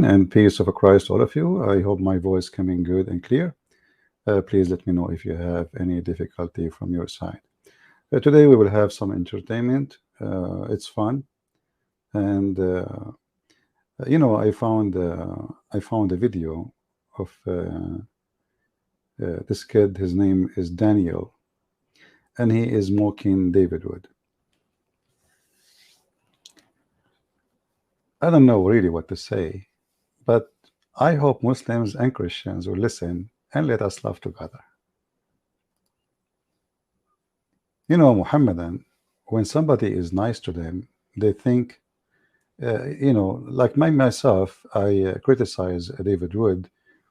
and peace of Christ, all of you. I hope my voice coming good and clear. Please let me know if you have any difficulty from your side. Today we will have some entertainment. It's fun, and you know, I found a video of this kid. His name is Daniel, and he is mocking David Wood. I don't know really what to say, but I hope Muslims and Christians will listen and let us laugh together. You know, Muhammadan, when somebody is nice to them, they think, you know, like myself, I criticize David Wood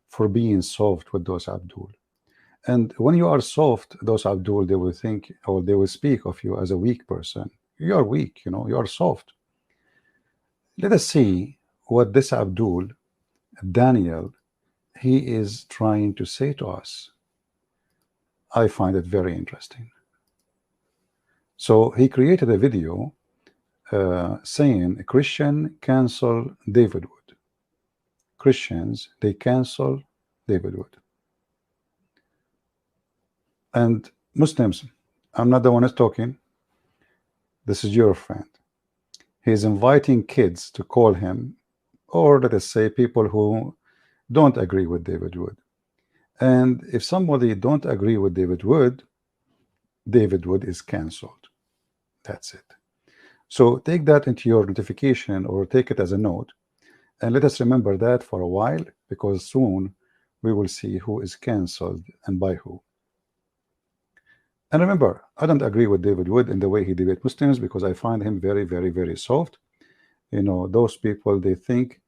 for being soft with those Abdul. And when you are soft, those Abdul, they will think, or they will speak of you as a weak person. You are weak, you know, you are soft. Let us see what this Abdul, Daniel, he is trying to say to us. I find it very interesting. So he created a video saying Christian cancel David Wood. Christians, they cancel David Wood. And Muslims, I'm not the one who's talking. This is your friend. He's inviting kids to call him, or let us say people who don't agree with David Wood. And if somebody don't agree with David Wood is cancelled. That's it. So take that into your notification, or take it as a note, and let us remember that for a while, because soon we will see who is cancelled and by who. And remember, I don't agree with David Wood in the way he debates Muslims, because I find him very, very, very soft. You know, those people, they think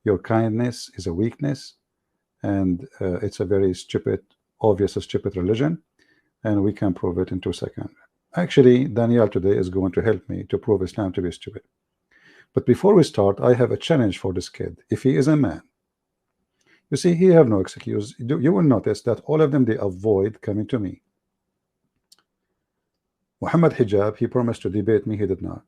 your kindness is a weakness, and it's a very stupid, obvious stupid religion, and we can prove it in 2 seconds. Actually, Daniel today is going to help me to prove Islam to be stupid. But before we start, I have a challenge for this kid. If he is a man, you see, he have no excuse. You will notice that all of them, they avoid coming to me. Muhammad Hijab, he promised to debate me, he did not.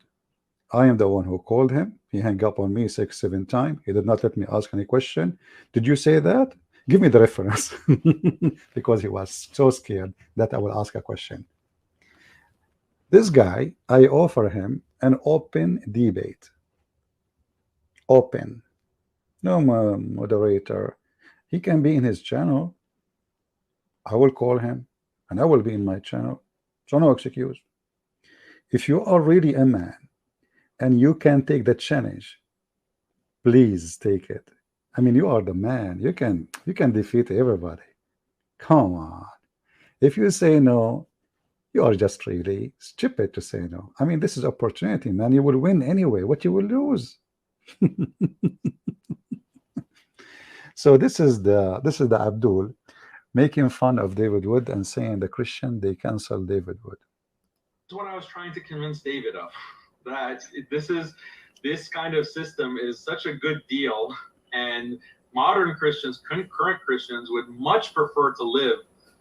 I am the one who called him. He hung up on me 6, 7 times. He did not let me ask any question. Did you say that? Give me the reference. Because he was so scared that I will ask a question. This guy, I offer him an open debate. Open. No moderator. He can be in his channel. I will call him, and I will be in my channel. So no excuse. If you are really a man and you can take the challenge, please take it. I mean, you are the man. You can defeat everybody. Come on. If you say no, you are just really stupid to say no. I mean, this is opportunity, man. You will win anyway. What you will lose? So this is the Abdul making fun of David Wood and saying the Christian, they cancel David Wood. That's what I was trying to convince David of. That this kind of system is such a good deal, and modern Christians, current Christians, would much prefer to live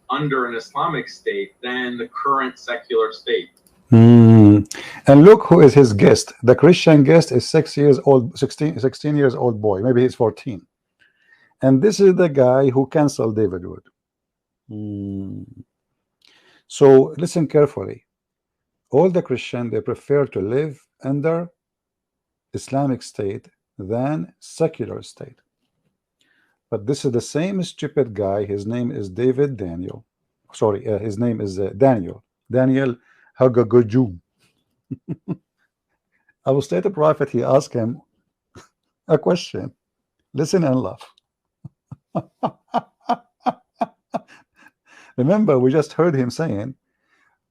under an Islamic state than the current secular state. And look who is his guest. The Christian guest is 6 years old, 16 years old boy. Maybe he's 14. And this is the guy who canceled David Wood. So listen carefully. All the Christians, they prefer to live under Islamic state than secular state. But this is the same stupid guy. His name is Daniel. Sorry, his name is Daniel Haqiqatjou. I will state the prophet. He asked him a question. Listen and laugh. Remember, we just heard him saying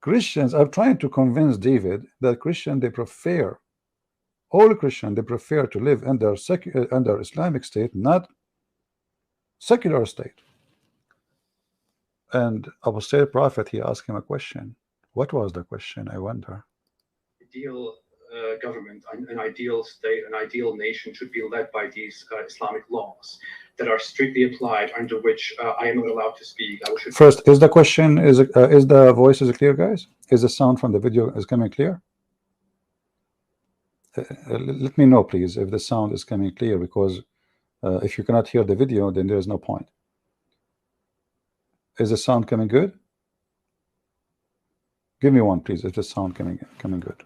Christians are trying to convince David that Christian, they prefer, all Christian, they prefer to live under Islamic state, not secular state. And I will say the prophet, he asked him a question. What was the question, I wonder? Ideal government, an ideal state, an ideal nation should be led by these Islamic laws that are strictly applied, under which I am not allowed to speak. First, is the question, is the voice is clear, guys? Is the sound from the video is coming clear? Let me know, please, if the sound is coming clear, because If you cannot hear the video, then there is no point. Is the sound coming good? Give me one, please. Is the sound coming good?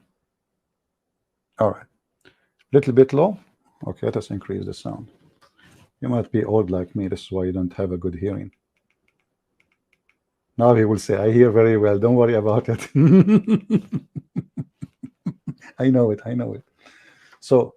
All right. Little bit low. Okay, let us increase the sound. You might be old like me. This is why you don't have a good hearing. Now he will say, I hear very well. Don't worry about it. I know it. I know it. So,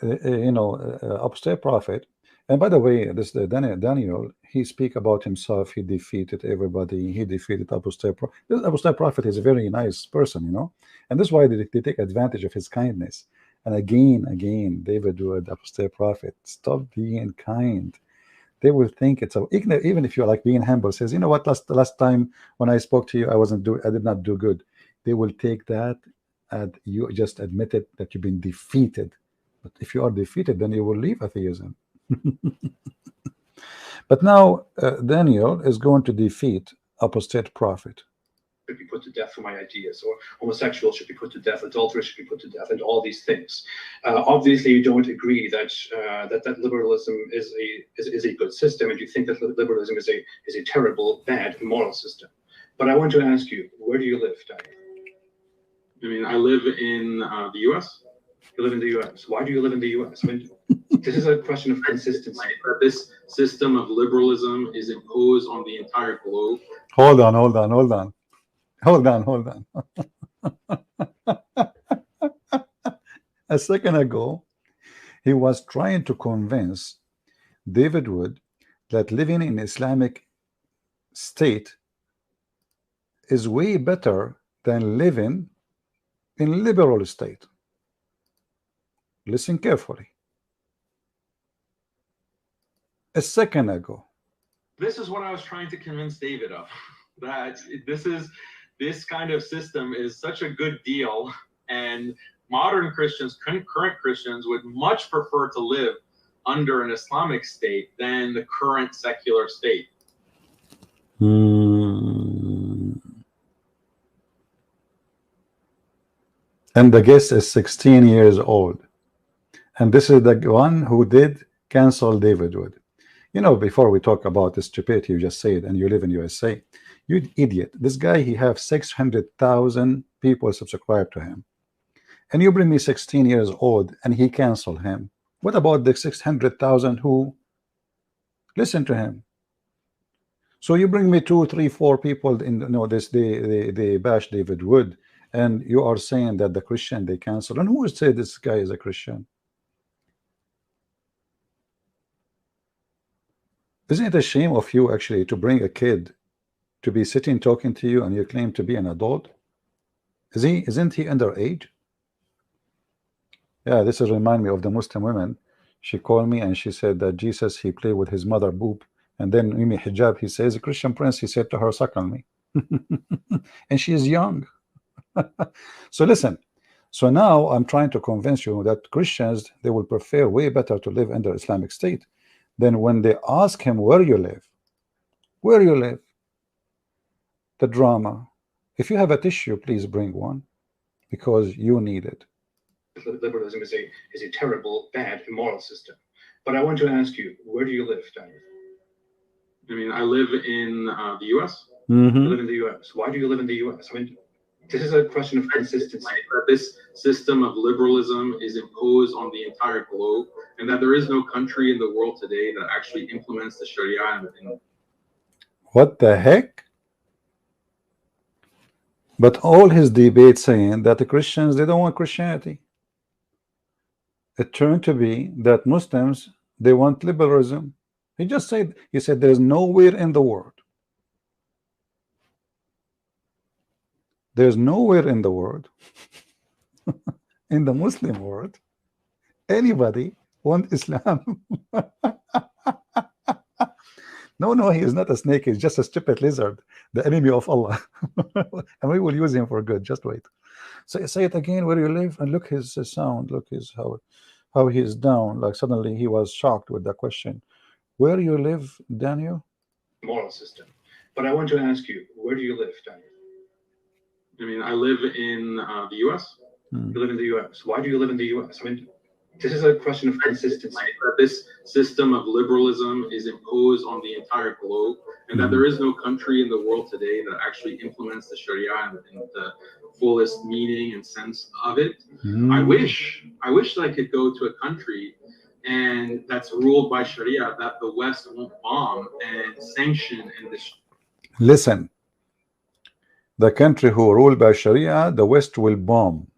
you know, Apostate Prophet. And by the way, this Daniel, he speak about himself. He defeated everybody. He defeated Apostate Prophet. This Apostate Prophet is a very nice person, you know. And that's why they take advantage of his kindness. And again, David Wood, Apostate Prophet, stop being kind. They will think it's a, even if you're like being humble, says, you know what, last time when I spoke to you, I did not do good. They will take that and you just admitted that you've been defeated. But if you are defeated, then you will leave atheism. But now Daniel is going to defeat Apostate Prophet. Should be put to death for my ideas, or homosexuals should be put to death, adulterers should be put to death, and all these things. Obviously, you don't agree that that liberalism is a good system, and you think that liberalism is a terrible, bad, immoral system. But I want to ask you, where do you live, Daniel? I mean, I live in the U.S. You live in the U.S. Why do you live in the U.S.? I mean, this is a question of consistency. This system of liberalism is imposed on the entire globe. Hold on. A second ago, he was trying to convince David Wood that living in Islamic state is way better than living in liberal state. Listen carefully. A second ago. This is what I was trying to convince David of, that this kind of system is such a good deal, and modern Christians, current Christians, would much prefer to live under an Islamic state than the current secular state. And the guest is 16 years old. And this is the one who did cancel David Wood. You know, before we talk about the stupidity you just said, and you live in USA, you idiot. This guy, he have 600,000 people subscribe to him. And you bring me 16 years old and he canceled him. What about the 600,000 who listen to him? So you bring me 2, 3, 4 people in they bash David Wood, and you are saying that the Christian they cancel. And who would say this guy is a Christian? Isn't it a shame of you actually to bring a kid to be sitting talking to you and you claim to be an adult? Isn't he underage? Yeah, this is remind me of the Muslim women. She called me and she said that Jesus, he played with his mother boob, and then Mimi Hijab, he says, a Christian prince, he said to her, suck on me. And she is young. So listen, so now I'm trying to convince you that Christians, they will prefer way better to live under Islamic state. Then when they ask him where you live, the drama. If you have a tissue, please bring one, because you need it. Liberalism is a terrible, bad, immoral system. But I want to ask you, where do you live, Daniel? I mean, I live in the U.S. You live in the U.S. Why do you live in the U.S.? I mean, this is a question of consistency. This system of liberalism is imposed on the entire globe, and that there is no country in the world today that actually implements the Sharia. What the heck? But all his debates saying that the Christians, they don't want Christianity. It turned to be that Muslims, they want liberalism. He just said, he said there's nowhere in the world, in the Muslim world, anybody want Islam. No, he is not a snake. He's just a stupid lizard, the enemy of Allah. And we will use him for good. Just wait. So say it again, where you live, and look his sound. Look his how he is down. Like suddenly he was shocked with the question. Where you live, Daniel? Moral system. But I want to ask you, where do you live, Daniel? I mean, I live in the U.S. You live in the U.S. Why do you live in the U.S.? I mean, This is a question of consistency. That this system of liberalism is imposed on the entire globe, and that there is no country in the world today that actually implements the Sharia in the fullest meaning and sense of it. I wish that I could go to a country and that's ruled by Sharia, that the West won't bomb and sanction and destroy. Listen, the country who ruled by Sharia, the West will bomb.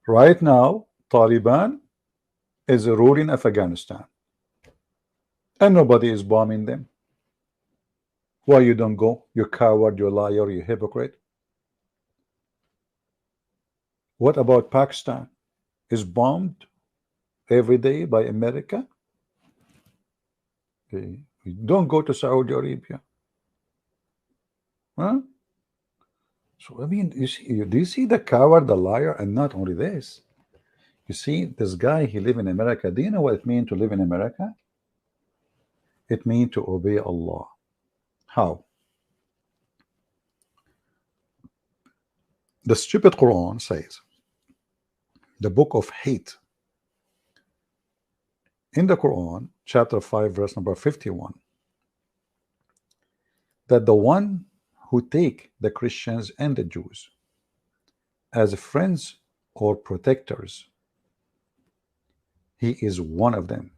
Right now, Taliban is ruling Afghanistan, and nobody is bombing them. Why you don't go? You coward, you liar, you hypocrite. What about Pakistan? Is bombed every day by America? Okay. Don't go to Saudi Arabia. Huh? So I mean, you see, do you see the coward, the liar? And not only this, you see this guy, he live in America. Do you know what it means to live in America? It means to obey Allah. How? The stupid Quran says, the book of hate, in the Quran, chapter 5, verse number 51, that the one who take the Christians and the Jews as friends or protectors, he is one of them.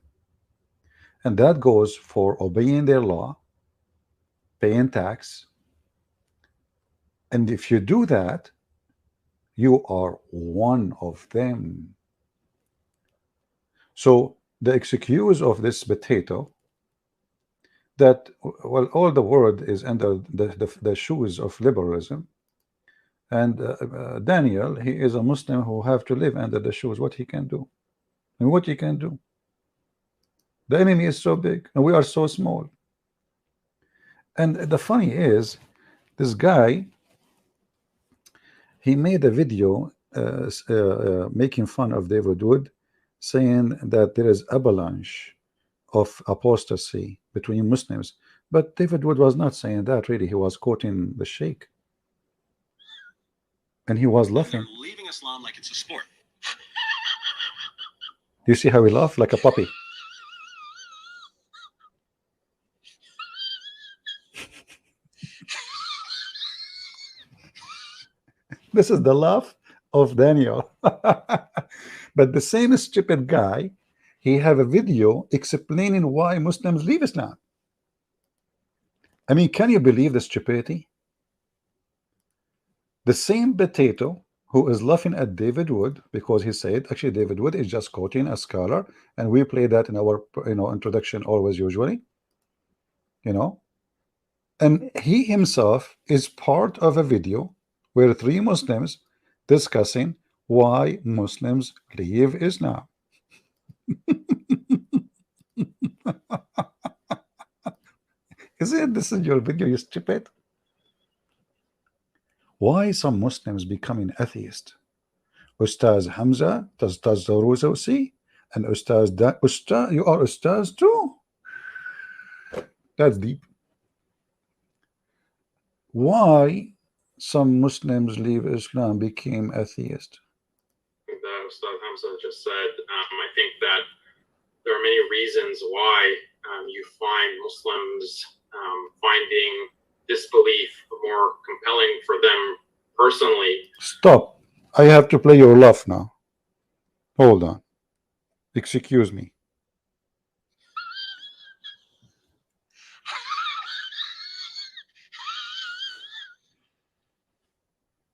And that goes for obeying their law, paying tax. And if you do that, you are one of them. So the excuse of this potato that, well, all the world is under the shoes of liberalism, and Daniel, he is a Muslim who have to live under the shoes. What he can do? And what he can do? The enemy is so big and we are so small. And the funny is, this guy, he made a video making fun of David Wood, saying that there is avalanche of apostasy between Muslims. But David Wood was not saying that, really. He was quoting the Sheikh, and he was laughing. They're leaving Islam like it's a sport. Do you see how he laughed like a puppy? This is the laugh of Daniel. But the same stupid guy, he have a video explaining why Muslims leave Islam. I mean, can you believe the stupidity? The same potato who is laughing at David Wood because he said, actually David Wood is just quoting a scholar, and we play that in our introduction always, usually, and he himself is part of a video where 3 Muslims discussing why Muslims leave Islam. This is your video, you stupid? Why some Muslims becoming atheist? Ustaz Hamza, Ustaz Zawruzi, and Ustaz, you are Ustaz too? That's deep. Why some Muslims leave Islam, became atheist? That Ustaz Hamza just said, I think that there are many reasons why you find Muslims finding disbelief more compelling for them personally. Stop. I have to play your laugh now. Hold on. Excuse me.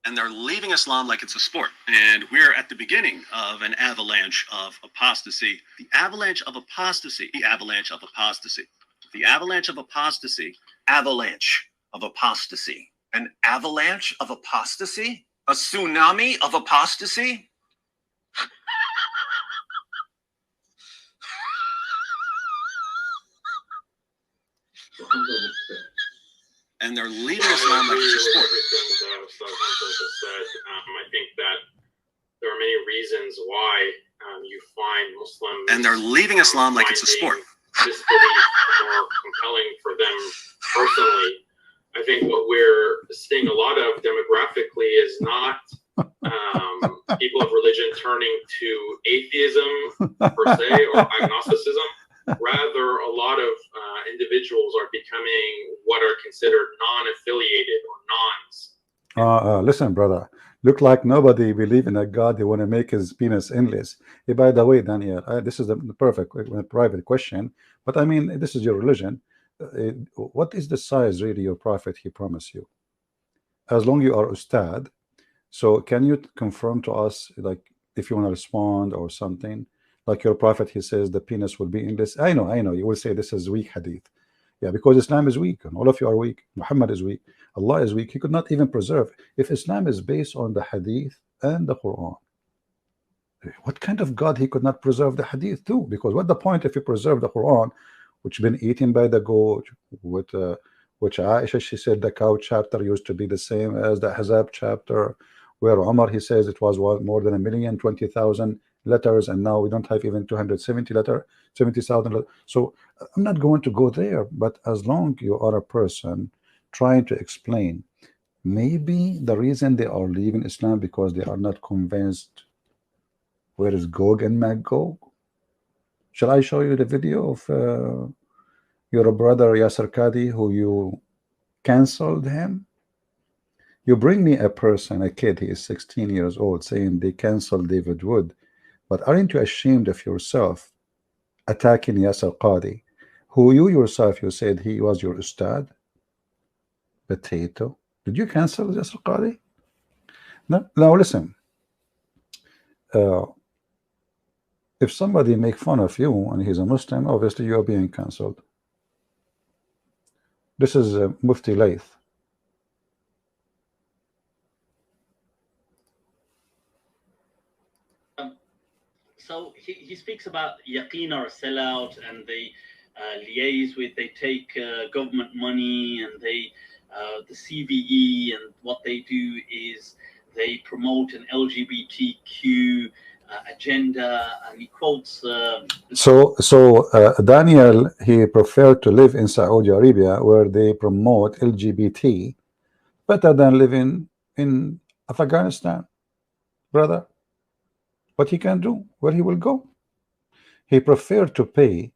And they're leaving Islam like it's a sport. And we're at the beginning of an avalanche of apostasy. The avalanche of apostasy. The avalanche of apostasy. The avalanche of apostasy. Avalanche of apostasy. An avalanche of apostasy? A tsunami of apostasy? And they're leaving Islam like it's a sport. I think that there are many reasons why you find Muslims, and they're leaving Islam like it's a sport. Disbelief more compelling for them personally. I think what we're seeing a lot of demographically is not people of religion turning to atheism per se or agnosticism. Rather, a lot of individuals are becoming what are considered non-affiliated or nons. Listen, brother. Look like nobody believe in a God. They want to make his penis endless. Hey, by the way, Daniel, this is the perfect private question. But I mean, this is your religion. What is the size really your prophet he promised you? As long you are ustad. So can you confirm to us, like, if you want to respond or something, like your prophet, he says the penis will be endless. I know, you will say this is weak hadith. Yeah, because Islam is weak and all of you are weak. Muhammad is weak. Allah is weak. He could not even preserve. If Islam is based on the hadith and the Quran, what kind of God he could not preserve the hadith too? Because what the point if you preserve the Quran, which been eaten by the goat, with which Aisha, she said the cow chapter used to be the same as the Hijab chapter, where Umar, he says it was more than 1,020,000 letters, and now we don't have even 270,000. So I'm not going to go there, but as long you are a person trying to explain, maybe the reason they are leaving Islam because they are not convinced where is Gog and Magog. Shall I show you the video of your brother Yasser Qadi, who you canceled him? You bring me a person, a kid, he is 16 years old, saying they canceled David Wood. But aren't you ashamed of yourself attacking Yasser Qadi, who you yourself, you said he was your ustad? Potato. Did you cancel Yasser Qadi? No. Now listen. If somebody make fun of you and he's a Muslim, obviously you are being cancelled. This is Mufti Laith. So he speaks about yaqeen or a sellout, and they liaise with, they take government money, and they the CVE, and what they do is they promote an LGBTQ agenda, and he quotes. Daniel, he preferred to live in Saudi Arabia where they promote LGBT better than living in Afghanistan, brother. What he can do, where he will go. He preferred to pay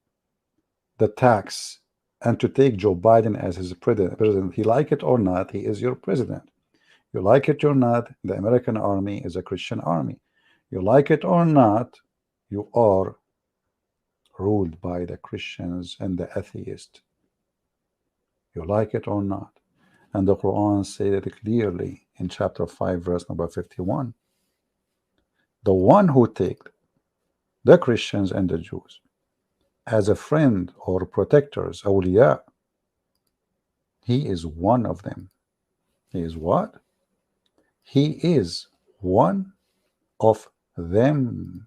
the tax and to take Joe Biden as his president. He like it or not, he is your president. You like it or not, the American army is a Christian army. You like it or not, you are ruled by the Christians and the atheists. You like it or not. And the Quran said it clearly in chapter 5, verse number 51. The one who takes the Christians and the Jews as a friend or protectors, awliya, he is one of them. He is what? He is one of them.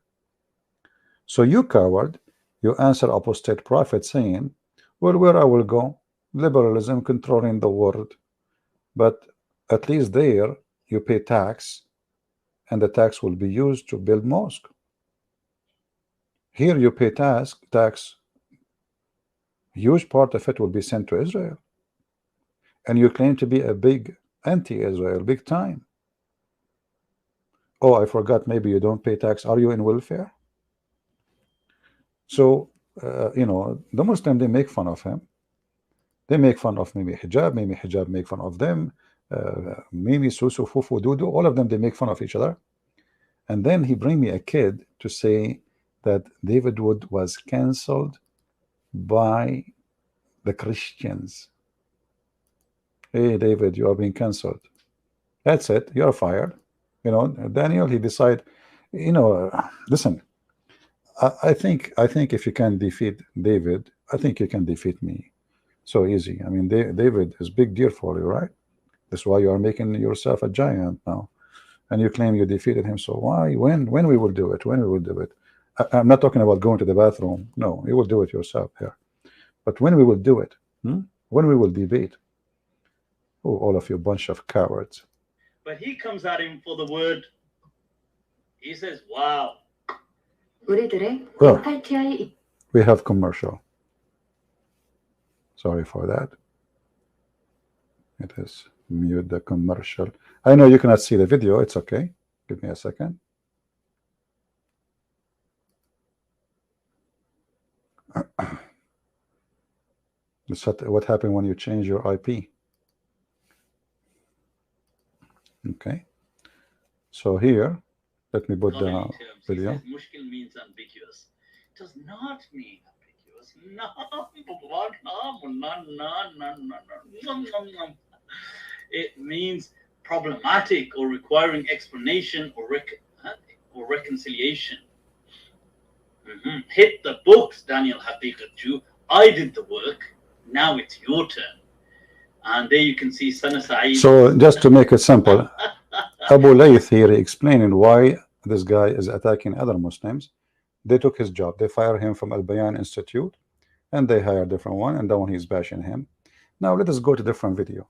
So you coward, you answer apostate prophet saying, well, where I will go? Liberalism controlling the world. But at least there you pay tax, and the tax will be used to build mosque. Here you pay tax, huge part of it will be sent to Israel. And you claim to be a big anti-Israel, big time. Oh, I forgot, maybe you don't pay tax. Are you in welfare? So, you know, the Muslim, they make fun of him. They make fun of maybe hijab make fun of them. Mimi, Susu, Fufu, Dudu, all of them, they make fun of each other. And then he bring me a kid to say that David Wood was cancelled by the Christians. Hey, David, you are being cancelled. That's it. You're fired. You know, Daniel, he decide, you know, listen, I think if you can defeat David, I think you can defeat me. So easy. I mean, David is big deal for you, right? That's why you are making yourself a giant now. And you claim you defeated him. So why? When we will do it? When we will do it? I'm not talking about going to the bathroom. No, you will do it yourself here. But when we will do it? When we will debate? Oh, all of you bunch of cowards. But he comes at him for the word. He says, wow. Well, we have commercial. Sorry for that. It is mute the commercial. I know you cannot see the video. It's okay. Give me a second. That's what happened when you change your IP. Okay, so here, let me put the video. He says mushkil means ambiguous. It does not mean ambiguous. No. It means problematic or requiring explanation or reconciliation. Hit the books, Daniel Haqiqatjou. I did the work. Now it's your turn. And there you can see Sana Saeed. So just to make it simple, Abu Layth here explaining why this guy is attacking other Muslims. They took his job. They fired him from Al Bayan Institute, and they hired a different one, and that one he's bashing him. Now let us go to different video.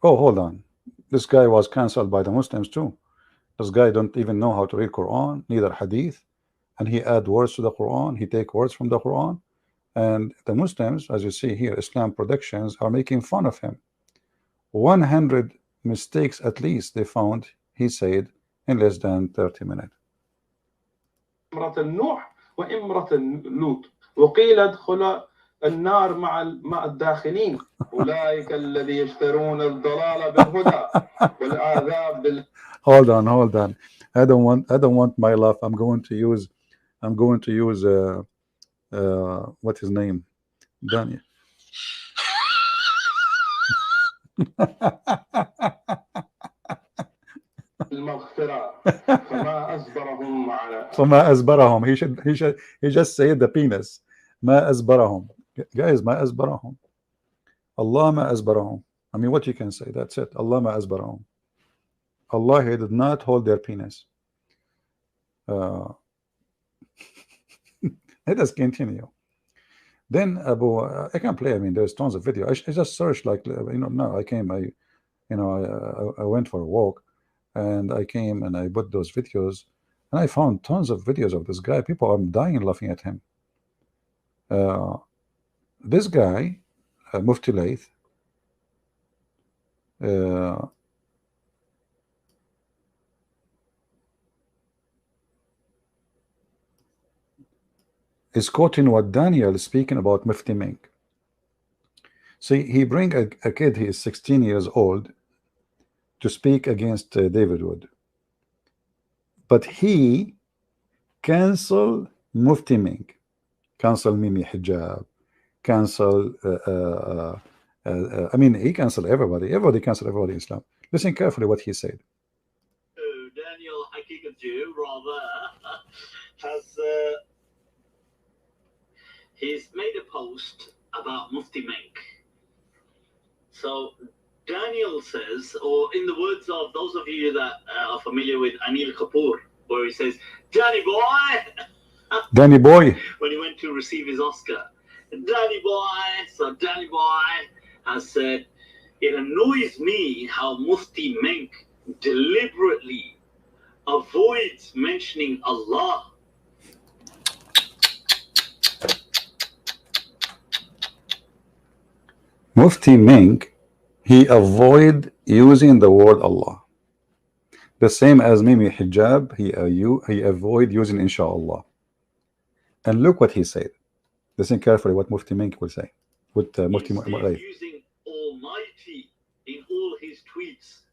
Oh, hold on. This guy was cancelled by the Muslims too. This guy don't even know how to read Quran, neither Hadith, and he add words to the Quran. He take words from the Quran, and the Muslims, as you see here, Islam Productions, are making fun of him. 100 mistakes at least they found, he said, in less than 30 minutes. امرأة نوح وامرأة لوط وقيل ادخل النار مع الداخلين أولئك الذين يشترون الضلال بالهدى والعذاب بال. Hold on. I don't want my laugh. I'm going to use what's his name? Daniel. المغفرة فما أصبرهم على فما أصبرهم. He just said the penis. ما أصبرهم. Guys, ما أصبرهم. Allah ما أصبرهم. I mean, what you can say, that's it. Allah ما أصبرهم. Allah, he did not hold their penis. Let us continue. Then Abu, I can play. I mean, there's tons of video. I just searched, like, no, I came. I went for a walk, and I came and I put those videos, and I found tons of videos of this guy. People are dying laughing at him. This guy, Mufti Layth, is quoting what Daniel is speaking about Mufti Mink. See, he bring a kid, he is 16 years old, to speak against David Wood. But he cancel Mufti Mink, cancel Mimi Hijab, cancel, I mean, he cancel everybody. Everybody cancel everybody in Islam. Listen carefully what he said. Daniel Haqiqatjou, rather, has... he's made a post about Mufti Mink. So Daniel says, or in the words of those of you that are familiar with Anil Kapoor, where he says, Danny boy, Danny boy, when he went to receive his Oscar, Danny boy. So Danny boy has said, it annoys me how Mufti Mink deliberately avoids mentioning Allah. Mufti Mink, he avoid using the word Allah. The same as Mimi Hijab, he avoid using Inshallah. And look what he said. Listen carefully what Mufti Mink will say. With Mufti Layth. Using Almighty in all his tweets.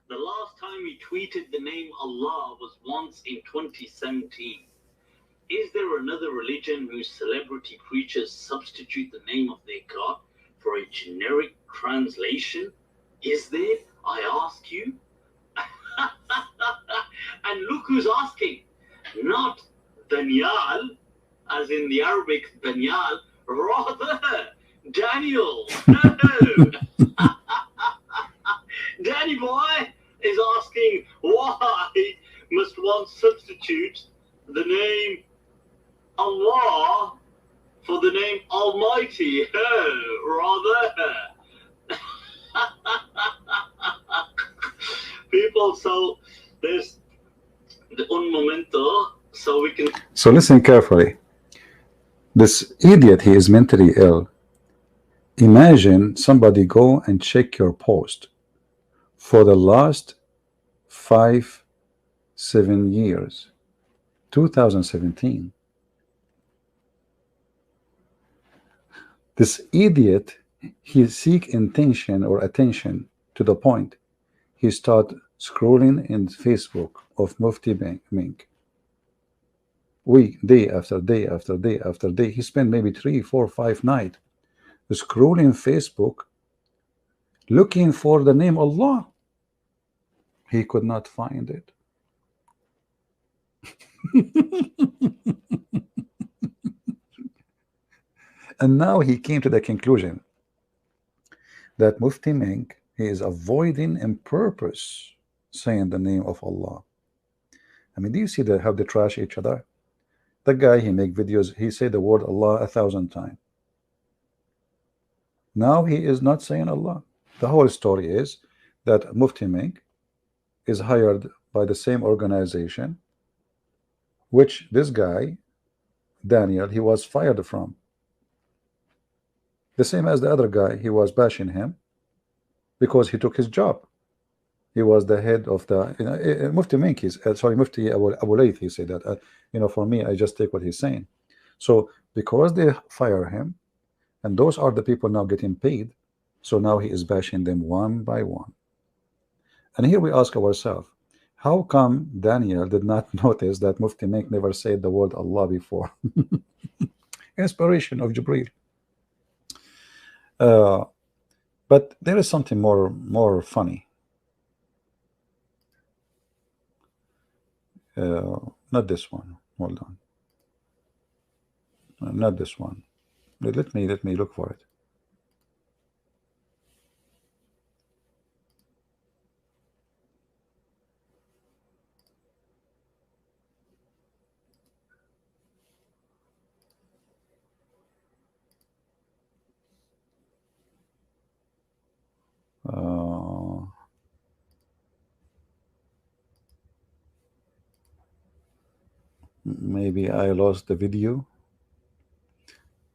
The last time he tweeted the name Allah was once in 2017. Is there another religion whose celebrity preachers substitute the name of their God for a generic translation? Is there? I ask you. And look who's asking. Not Daniel, as in the Arabic Daniel, rather Daniel. No. Danny boy is asking, why must one substitute the name Allah for the name Almighty? Rather. People, so there's un momento, so we can. So listen carefully. This idiot, he is mentally ill. Imagine somebody go and check your post for the last 5-7 years, 2017. This idiot, he seek intention or attention to the point he start scrolling in Facebook of Mufti Mink. Day after day after day after day. He spent maybe 3, 4, 5 nights scrolling Facebook looking for the name Allah. He could not find it. And now he came to the conclusion that Mufti Mink, he is avoiding on purpose saying the name of Allah. I mean, do you see how they trash each other? The guy, he make videos, he say the word Allah 1,000 times. Now he is not saying Allah. The whole story is that Mufti Mink is hired by the same organization which this guy, Daniel, he was fired from. The same as the other guy, he was bashing him because he took his job. He was the head of the, Mufti Mink is, sorry, Mufti Abu Layth, he said that, for me, I just take what he's saying. So because they fire him, and those are the people now getting paid, so now he is bashing them one by one. And here we ask ourselves, how come Daniel did not notice that Mufti Mink never said the word Allah before? Inspiration of Jibreel. But there is something more funny. Not this one. Hold on. Not this one. Let me look for it. Maybe I lost the video.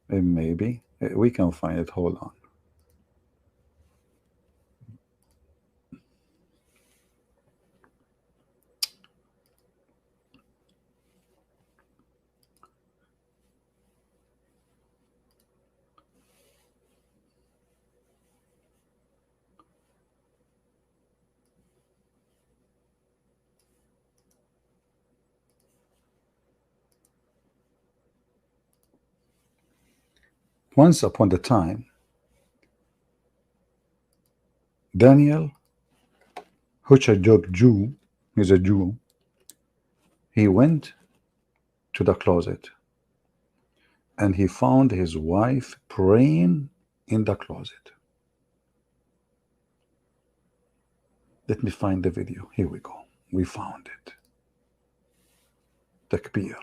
Maybe we can find it. Hold on. Once upon a time, Daniel Haqiqatjou, he's a Jew, he went to the closet and he found his wife praying in the closet. Let me find the video. Here we go. We found it. Takbir.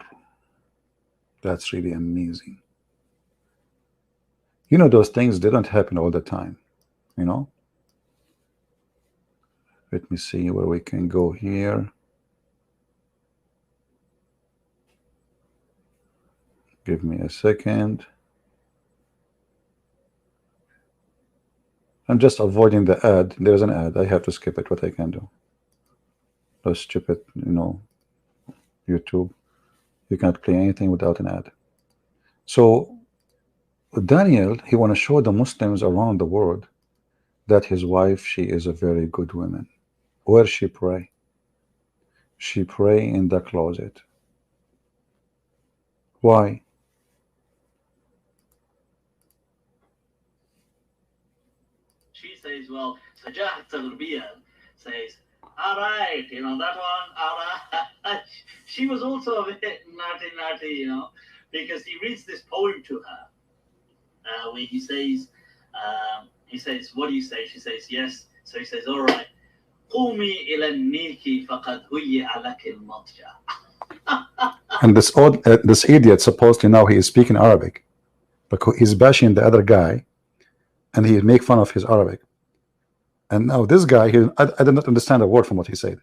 That's really amazing. Those things, they don't happen all the time, Let me see where we can go here. Give me a second. I'm just avoiding the ad. There's an ad. I have to skip it. What I can do? Let's skip it, YouTube. You cannot play anything without an ad. So Daniel, he want to show the Muslims around the world that his wife, she is a very good woman. Where she pray? She pray in the closet. Why? She says, well, Sajah Tarbiyah says, all right, that one, all right. She was also a bit naughty, because he reads this poem to her, where he says, what do you say? She says, yes. So he says, all right. قومي إلى النيك فقد هيئ لك المضجع. And this idiot, supposedly now he is speaking Arabic, because he's bashing the other guy, and he make fun of his Arabic. And now this guy, I did not understand a word from what he said.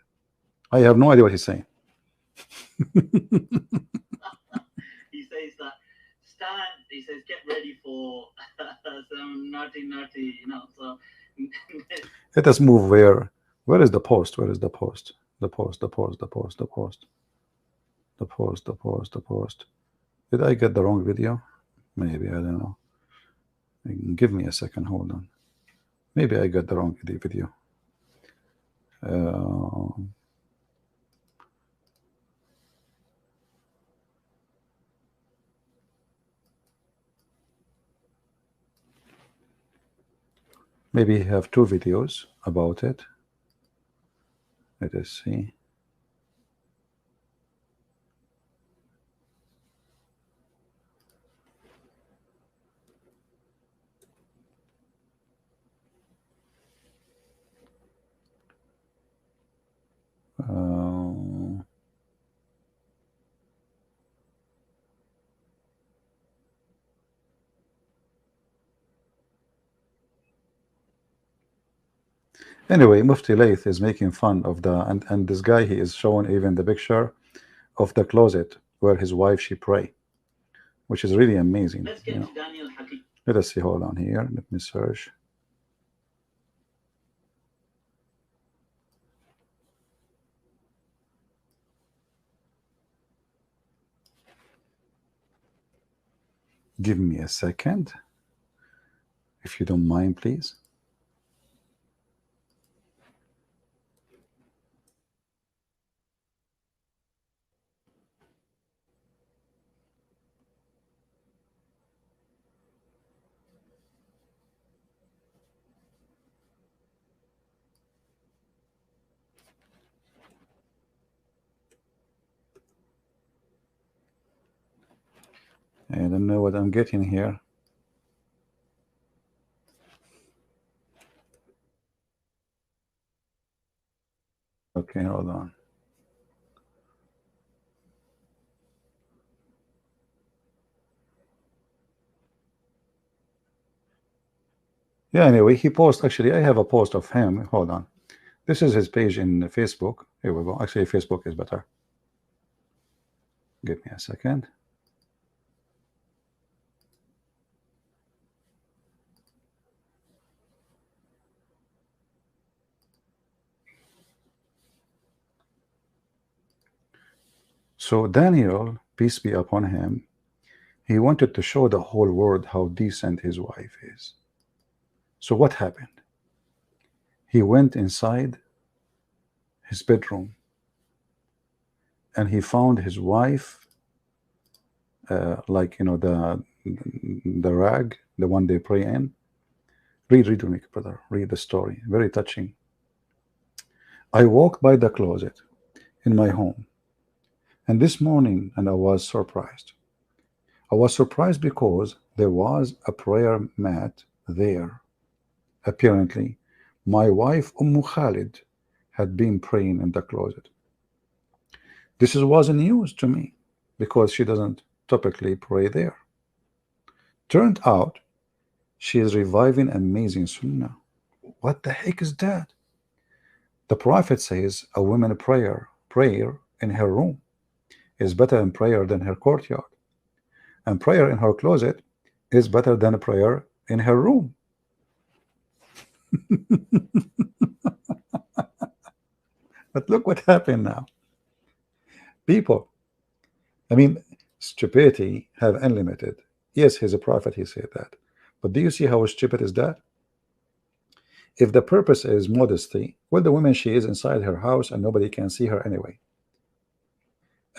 I have no idea what he's saying. He says that stand. He says get ready for some naughty. So let us move where. Where is the post? Where is the post? The post. Did I get the wrong video? Maybe, I don't know. Give me a second, hold on. Maybe I got the wrong video. Maybe you have two videos about it. Let us see. Anyway, Mufti Layth is making fun of the and this guy, he is showing even the picture of the closet where his wife she pray, which is really amazing. Let's get to Daniel Haqiq. Let us see. Hold on here. Let me search. Give me a second, if you don't mind, please. I don't know what I'm getting here. Okay, hold on. Yeah, anyway, he posts, actually, I have a post of him. Hold on. This is his page in Facebook. Here we go. Actually, Facebook is better. Give me a second. So Daniel, peace be upon him, he wanted to show the whole world how decent his wife is. So what happened? He went inside his bedroom and he found his wife, like, you know, the rag, the one they pray in. Read with me, brother. Read the story. Very touching. I walked by the closet in my home, and this morning, and I was surprised. I was surprised because there was a prayer mat there. Apparently, my wife Khalid had been praying in the closet. This was news to me because she doesn't typically pray there. Turned out she is reviving amazing sunnah. What the heck is that? The Prophet says a woman prayer in her room is better in prayer than her courtyard, and prayer in her closet is better than a prayer in her room. But look what happened now. People, I mean, stupidity have unlimited. Yes, he's a prophet, he said that. But do you see how stupid is that? If the purpose is modesty, well, the woman, she is inside her house and nobody can see her anyway.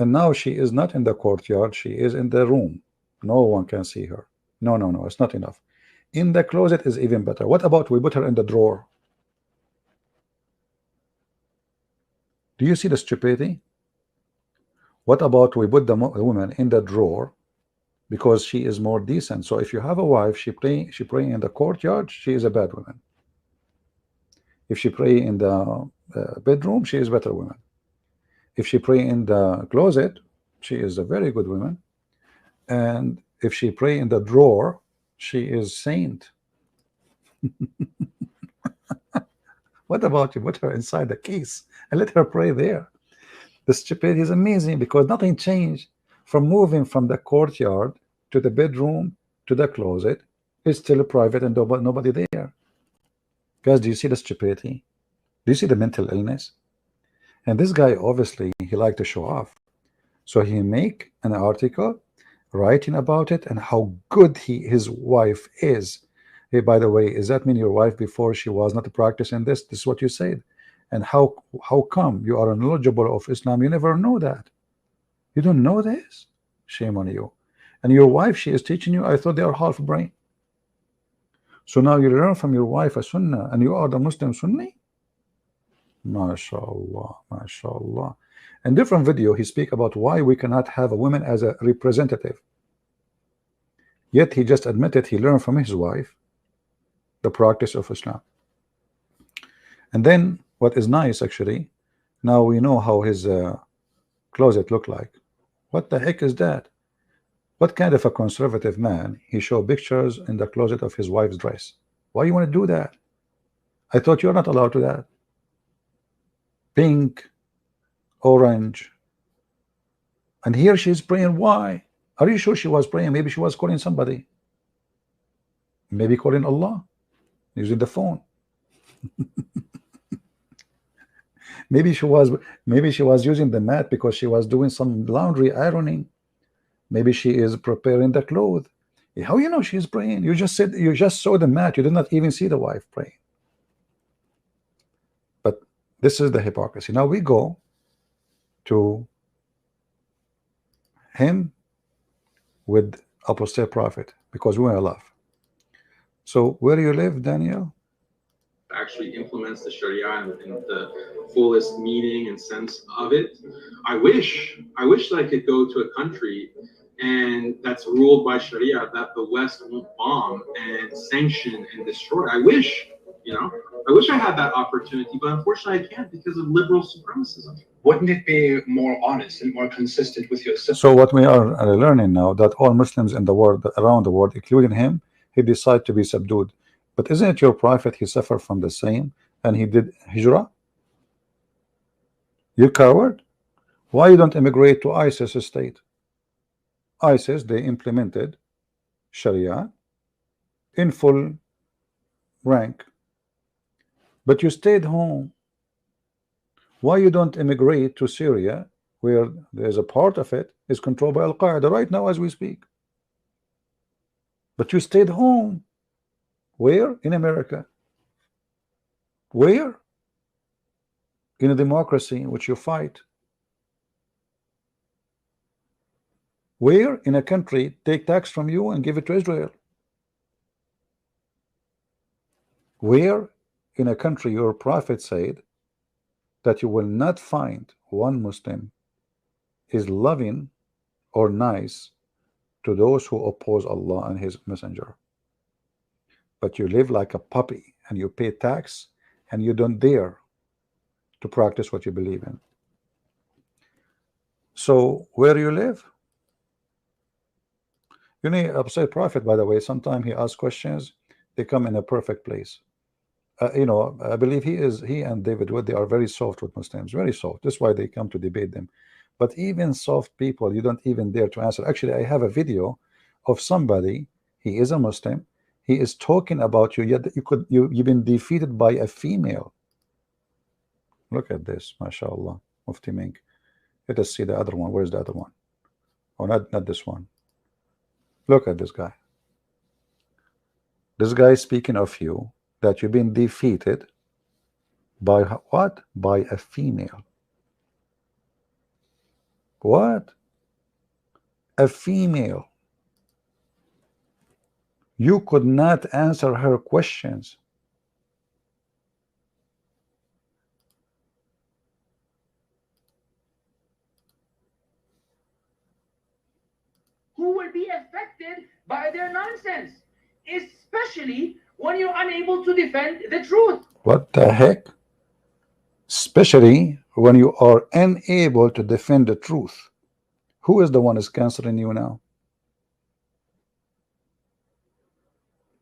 And now she is not in the courtyard, she is in the room. No one can see her. No, it's not enough. In the closet is even better. What about we put her in the drawer? Do you see the stupidity? What about we put the woman in the drawer because she is more decent? So if you have a wife, she praying in the courtyard, she is a bad woman. If she pray in the bedroom, she is a better woman. If she pray in the closet, she is a very good woman. And if she pray in the drawer, she is saint. What about you put her inside the case and let her pray there? The stupidity is amazing because nothing changed from moving from the courtyard to the bedroom to the closet. It's still private and nobody there. Guys, do you see the stupidity? Do you see the mental illness? And this guy, obviously, he liked to show off. So he make an article writing about it and how good his wife is. Hey, by the way, is that mean your wife before she was not practicing this? This is what you said. And how come you are knowledgeable of Islam? You never know that. You don't know this? Shame on you. And your wife, she is teaching you. I thought they are half brain. So now you learn from your wife a sunnah, and you are the Muslim Sunni? MashaAllah, MashaAllah. In different video, he speak about why we cannot have a woman as a representative. Yet he just admitted he learned from his wife the practice of Islam. And then what is nice, actually, now we know how his closet looked like. What the heck is that? What kind of a conservative man? He showed pictures in the closet of his wife's dress. Why you want to do that? I thought you're not allowed to that. Pink, orange, and here she's praying. Why? Are you sure she was praying? Maybe she was calling somebody, maybe calling Allah using the phone. maybe she was using the mat because she was doing some laundry, ironing. Maybe she is preparing the clothes. How you know she's praying? You just said you just saw the mat. You did not even see the wife praying. But this is the hypocrisy. Now we go to him with apostate prophet because we want to love. So where do you live, Daniel? Actually implements the Sharia in the fullest meaning and sense of it. I wish that I could go to a country and that's ruled by Sharia that the West won't bomb and sanction and destroy. I wish I had that opportunity, but unfortunately I can't because of liberal supremacism. Wouldn't it be more honest and more consistent with yourself? So what we are learning now, that all Muslims in the world, around the world, including him, he decided to be subdued. But isn't it your prophet? He suffered from the same, and he did hijrah. You coward! Why you don't immigrate to ISIS state? ISIS, they implemented Sharia in full rank, but you stayed home. Why you don't immigrate to Syria, where there's a part of it is controlled by Al-Qaeda right now as we speak? But you stayed home. Where? In America. Where? In a democracy in which you fight. Where? In a country take tax from you and give it to Israel. Where? In a country your prophet said that you will not find one Muslim is loving or nice to those who oppose Allah and his messenger. But you live like a puppy and you pay tax and you don't dare to practice what you believe in. So where do you live? You know, Apostate Prophet, by the way, sometimes he asks questions, they come in a perfect place. I believe he and David Wood, they are very soft with Muslims, very soft. That's why they come to debate them. But even soft people, you don't even dare to answer. Actually, I have a video of somebody, he is a Muslim, he is talking about you, yet you've been defeated by a female. Look at this, mashallah, Mufti Mink. Let us see the other one. Where's the other one? Oh, not this one. Look at this guy. This guy is speaking of you, that you've been defeated by what? By a female. What? A female. You could not answer her questions. Who will be affected by their nonsense, especially when you're unable to defend the truth. What the heck? Especially when you are unable to defend the truth. Who is the one is canceling you now?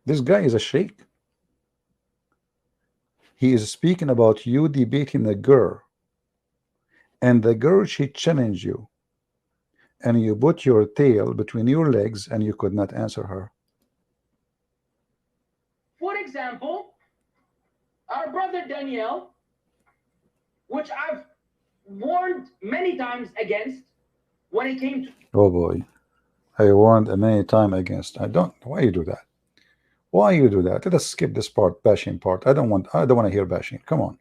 This guy is a sheikh. He is speaking about you debating a girl, and the girl, she challenged you, and you put your tail between your legs and you could not answer her. For example, our brother Daniel, which I've warned many times against when it came to... Oh boy, I warned many times against. I don't. Why you do that? Why you do that? Let us skip this part, bashing part. I don't want to hear bashing. Come on.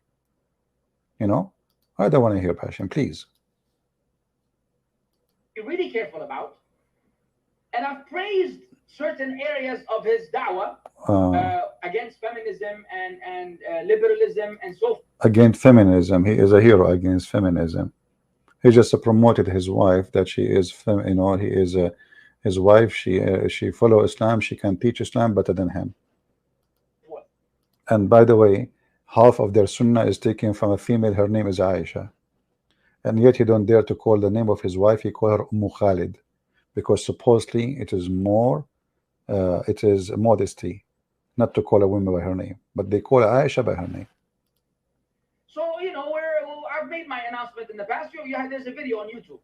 You know, I don't want to hear bashing, please. Be really careful about. And I've praised certain areas of his da'wah against feminism and liberalism and so forth. Against feminism, he is a hero against feminism. He just promoted his wife that she is, you know, he is his wife. She follow Islam. She can teach Islam better than him. What? And by the way, half of their sunnah is taken from a female. Her name is Aisha, and yet he don't dare to call the name of his wife. He call her Khalid, because supposedly it is more, it is modesty, not to call a woman by her name, but they call Aisha by her name. So, you know, I've made my announcement in the past. There's a video on YouTube.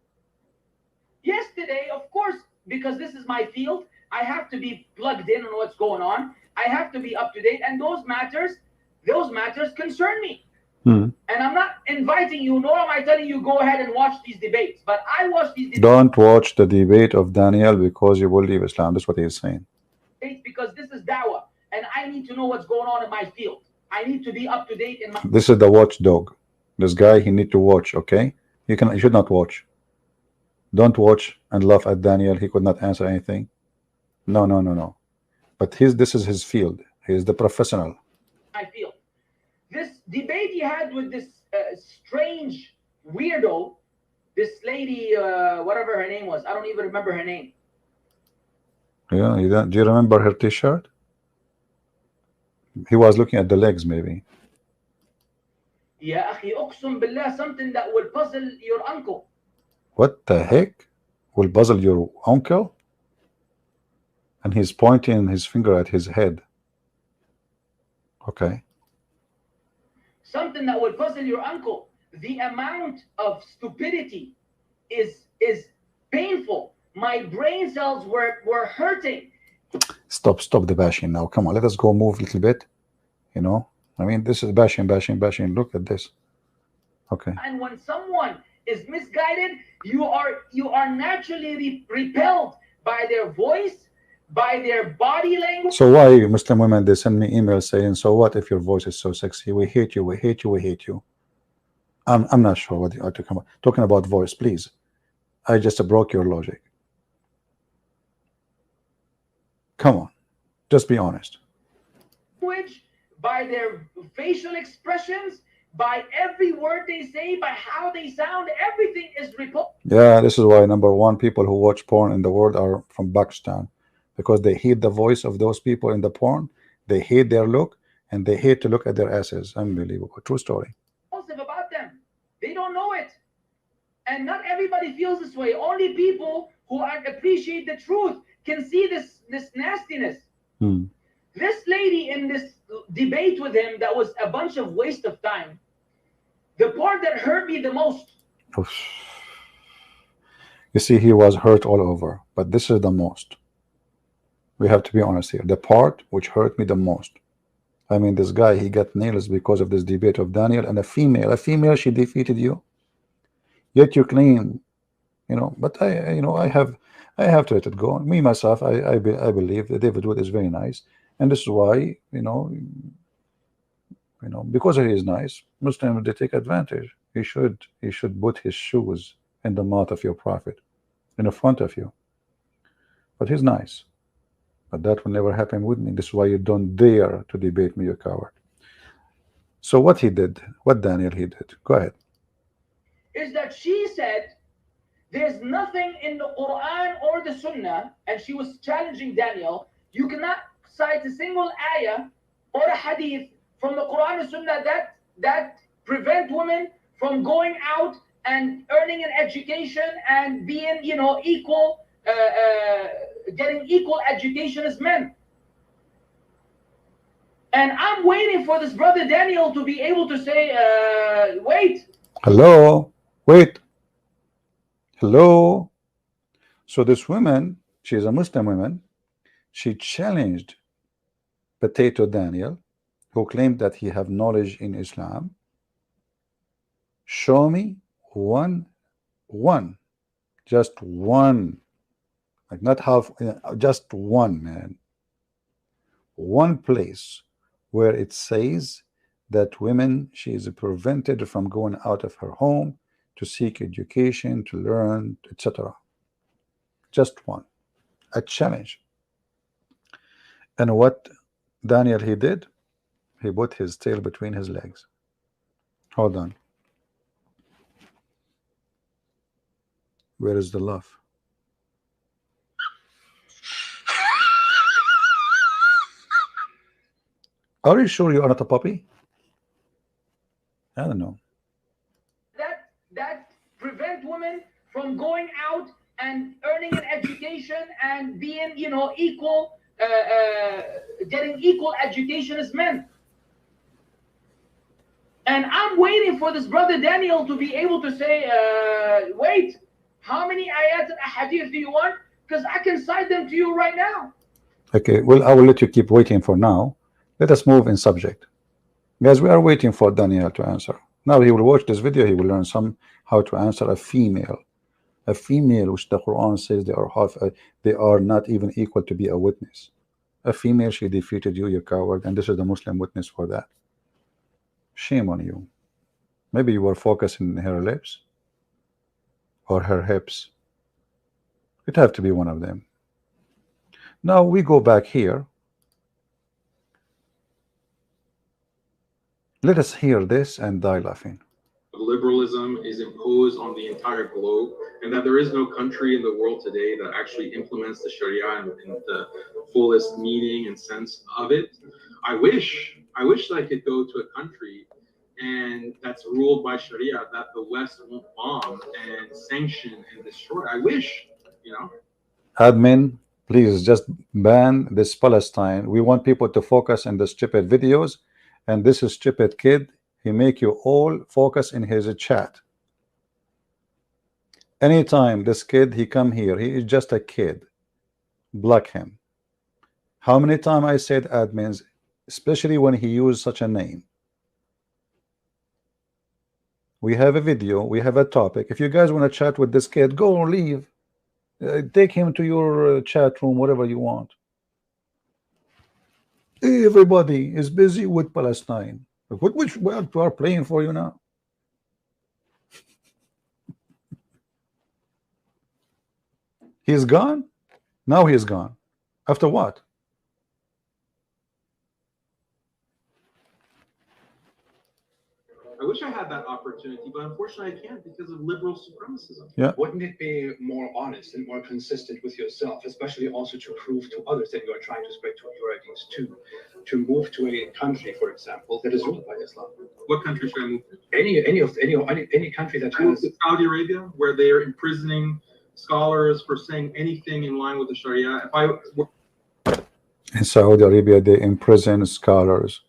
Yesterday, of course, because this is my field, I have to be plugged in on what's going on. I have to be up to date, and those matters concern me. And I'm not inviting you, nor am I telling you go ahead and watch these debates. But I watch these debates. Don't watch the debate of Daniel because you will leave Islam. That's what he is saying. Because this is da'wah, and I need to know what's going on in my field. I need to be up to date in my. This is the watchdog. This guy, he need to watch. Okay, you should not watch. Don't watch and laugh at Daniel. He could not answer anything. No. But this is his field. He is the professional. I feel this debate he had with this strange weirdo, this lady, whatever her name was. I don't even remember her name. Yeah, do you remember her T-shirt? He was looking at the legs, maybe. Ya akhi, uqsum billah, something that will puzzle your uncle. What the heck? Will puzzle your uncle? And he's pointing his finger at his head. Okay. Something that will puzzle your uncle. The amount of stupidity is painful. My brain cells were hurting. Stop the bashing now. Come on, let us go move a little bit. You know, I mean, this is bashing. Look at this. Okay. And when someone is misguided, you are naturally repelled by their voice, by their body language. So why Muslim women, they send me emails saying, so what if your voice is so sexy? We hate you. I'm not sure what you are talking about voice, please. I just broke your logic. Come on, just be honest. By their facial expressions, by every word they say, by how they sound, everything is repulsive. Yeah, this is why #1 people who watch porn in the world are from Pakistan, because they hate the voice of those people in the porn, they hate their look, and they hate to look at their asses. Unbelievable. True story. About them, they don't know it, and not everybody feels this way. Only people who appreciate the truth can see this nastiness. This lady in this debate with him, that was a bunch of waste of time. The part that hurt me the most. You see, he was hurt all over, but this is the most. We have to be honest here. The part which hurt me the most. I mean, this guy, he got nails because of this debate of Daniel, and a female, she defeated you. Yet you claim, you know, but I have to let it go. Me myself, I believe that David Wood is very nice. And this is why, you know, because he is nice, Muslims, they take advantage. He should put his shoes in the mouth of your prophet, in the front of you. But he's nice. But that will never happen with me. This is why you don't dare to debate me, you coward. So what he did, what Daniel he did, go ahead. Is that she said there's nothing in the Quran or the Sunnah, and she was challenging Daniel. You cannot cite a single ayah or a hadith from the Quran and Sunnah that prevent women from going out and earning an education and being, you know, equal, getting equal education as men. And I'm waiting for this brother Daniel to be able to say, wait. Hello, wait. Hello. So this woman, she is a Muslim woman. She challenged Potato Daniel, who claimed that he have knowledge in Islam. Show me one, just one, like not half, just one, man. one place where it says that women, she is prevented from going out of her home to seek education, to learn, etc. Just one. A challenge. And what Daniel he did, he put his tail between his legs. Hold on. Where is the love? Are you sure you are not a puppy? I don't know. That prevent women from going out and earning an education and being, you know, equal, getting equal education as men. And I'm waiting for this brother Daniel to be able to say, wait, how many ayat and ahadith do you want? Because I can cite them to you right now. Okay, well, I will let you keep waiting for now. Let us move in subject. Guys, we are waiting for Daniel to answer. Now he will watch this video, he will learn how to answer a female. A female which the Quran says they are not even equal to be a witness. A female, she defeated you, you coward, and this is the Muslim witness for that. Shame on you. Maybe you were focusing on her lips or her hips. It have to be one of them. Now we go back here. Let us hear this and die laughing. Liberalism is imposed on the entire globe, and that there is no country in the world today that actually implements the Sharia in the fullest meaning and sense of it. I wish that I could go to a country and that's ruled by Sharia, that the West won't bomb and sanction and destroy. I wish, you know. Admin, please just ban this Palestine. We want people to focus on the stupid videos, and this is stupid kid. He make you all focus in his chat. Anytime this kid he come here, he is just a kid. Block him. How many times I said admins, especially when he used such a name. We have a video, we have a topic. If you guys want to chat with this kid, go or leave. Take him to your chat room, whatever you want. Everybody is busy with Palestine. Which world are playing for you now? He's gone. Now he's gone. After what? I wish I had that opportunity, but unfortunately I can't because of liberal supremacism. Yeah. Wouldn't it be more honest and more consistent with yourself, especially also to prove to others that you are trying to spread your ideas to move to a country, for example, that is ruled by Islam? What country should I move to? Any country that I move has to Saudi Arabia, where they are imprisoning scholars for saying anything in line with the Sharia. If I In Saudi Arabia, they imprison scholars.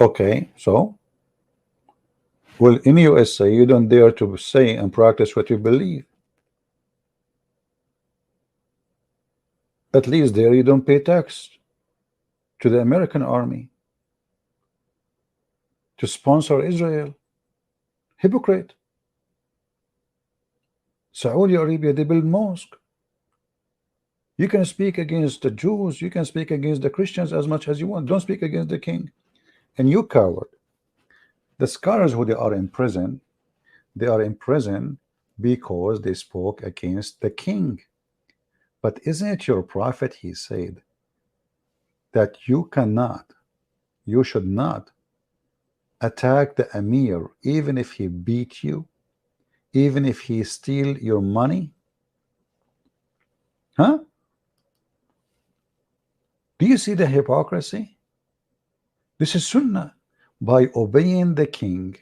Okay, so well, in USA, you don't dare to say and practice what you believe. At least there you don't pay tax to the American army to sponsor Israel. Hypocrite. Saudi Arabia, they build mosque. You can speak against the Jews, you can speak against the Christians as much as you want. Don't speak against the king. And you coward. The scholars who they are in prison because they spoke against the king. But isn't it your prophet, he said, that you should not attack the emir even if he beat you, even if he steal your money? Huh? Do you see the hypocrisy? This is sunnah. By obeying the king,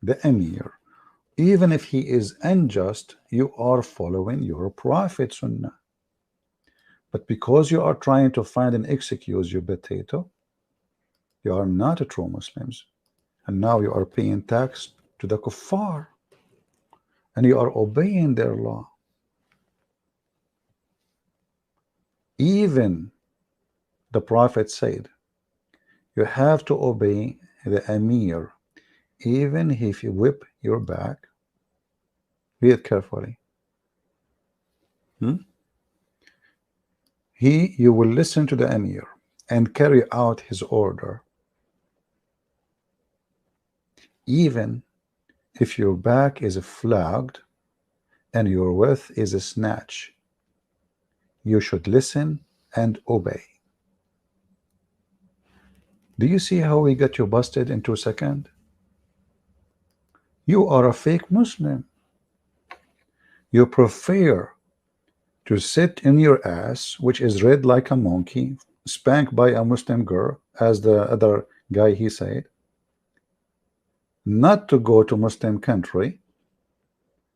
the emir, even if he is unjust, you are following your prophet sunnah. But because you are trying to find an excuse, you potato, you are not a true Muslims. And now you are paying tax to the kuffar. And you are obeying their law. Even the prophet said, you have to obey the emir, even if he whip your back. Read carefully. You will listen to the emir, and carry out his order, even if your back is flogged and your wealth is snatched. You should listen and obey. Do you see how we got you busted in 2 seconds? You are a fake Muslim. You prefer to sit in your ass, which is red like a monkey, spanked by a Muslim girl, as the other guy he said, not to go to Muslim country,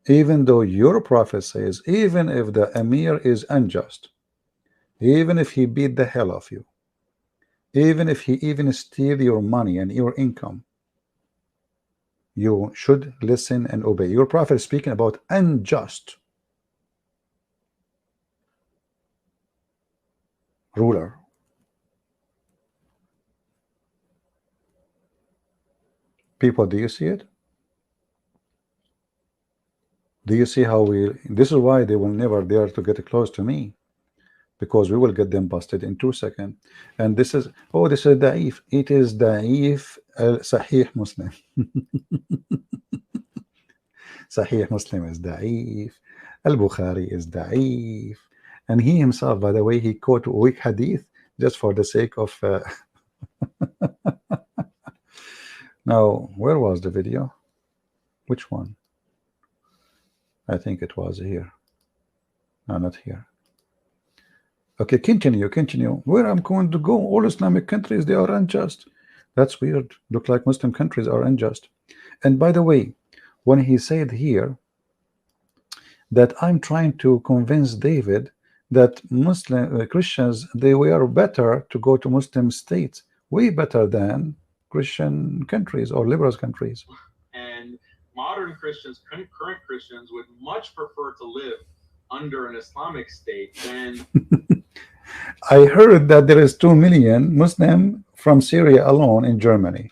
even though your prophet says, even if the emir is unjust, even if he beat the hell of you, even if he even steal your money and your income, you should listen and obey. Your prophet is speaking about unjust ruler. People, do you see it? Do you see how this is why they will never dare to get close to me, because we will get them busted in 2 seconds. And this is, oh, this is da'if. It is da'if Sahih Muslim. Sahih Muslim is da'if. Al-Bukhari is da'if. And he himself, by the way, he quote weak hadith just for the sake of now, where was the video? Which one? I think it was here. No, not here. Okay, continue. Where I'm going to go? All Islamic countries, they are unjust. That's weird. Look like Muslim countries are unjust. And by the way, when he said here that I'm trying to convince David that Muslim Christians, they were better to go to Muslim states, way better than Christian countries or liberal countries. And modern Christians, current Christians, would much prefer to live under an Islamic state than I heard that there is 2 million Muslim from Syria alone in Germany.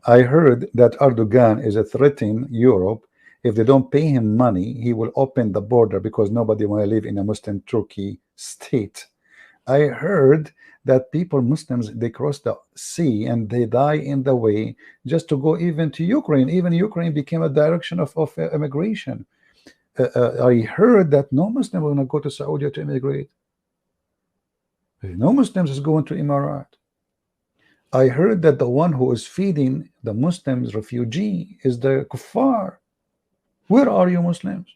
I heard that Erdogan is threatening Europe. If they don't pay him money, he will open the border because nobody want to live in a Muslim Turkey state. I heard that people, Muslims, they cross the sea and they die in the way just to go even to Ukraine. Even Ukraine became a direction of immigration. I heard that no Muslim will not go to Saudi to immigrate. No Muslims is going to Emirat. I heard that the one who is feeding the Muslims refugee is the kuffar. Where are you Muslims?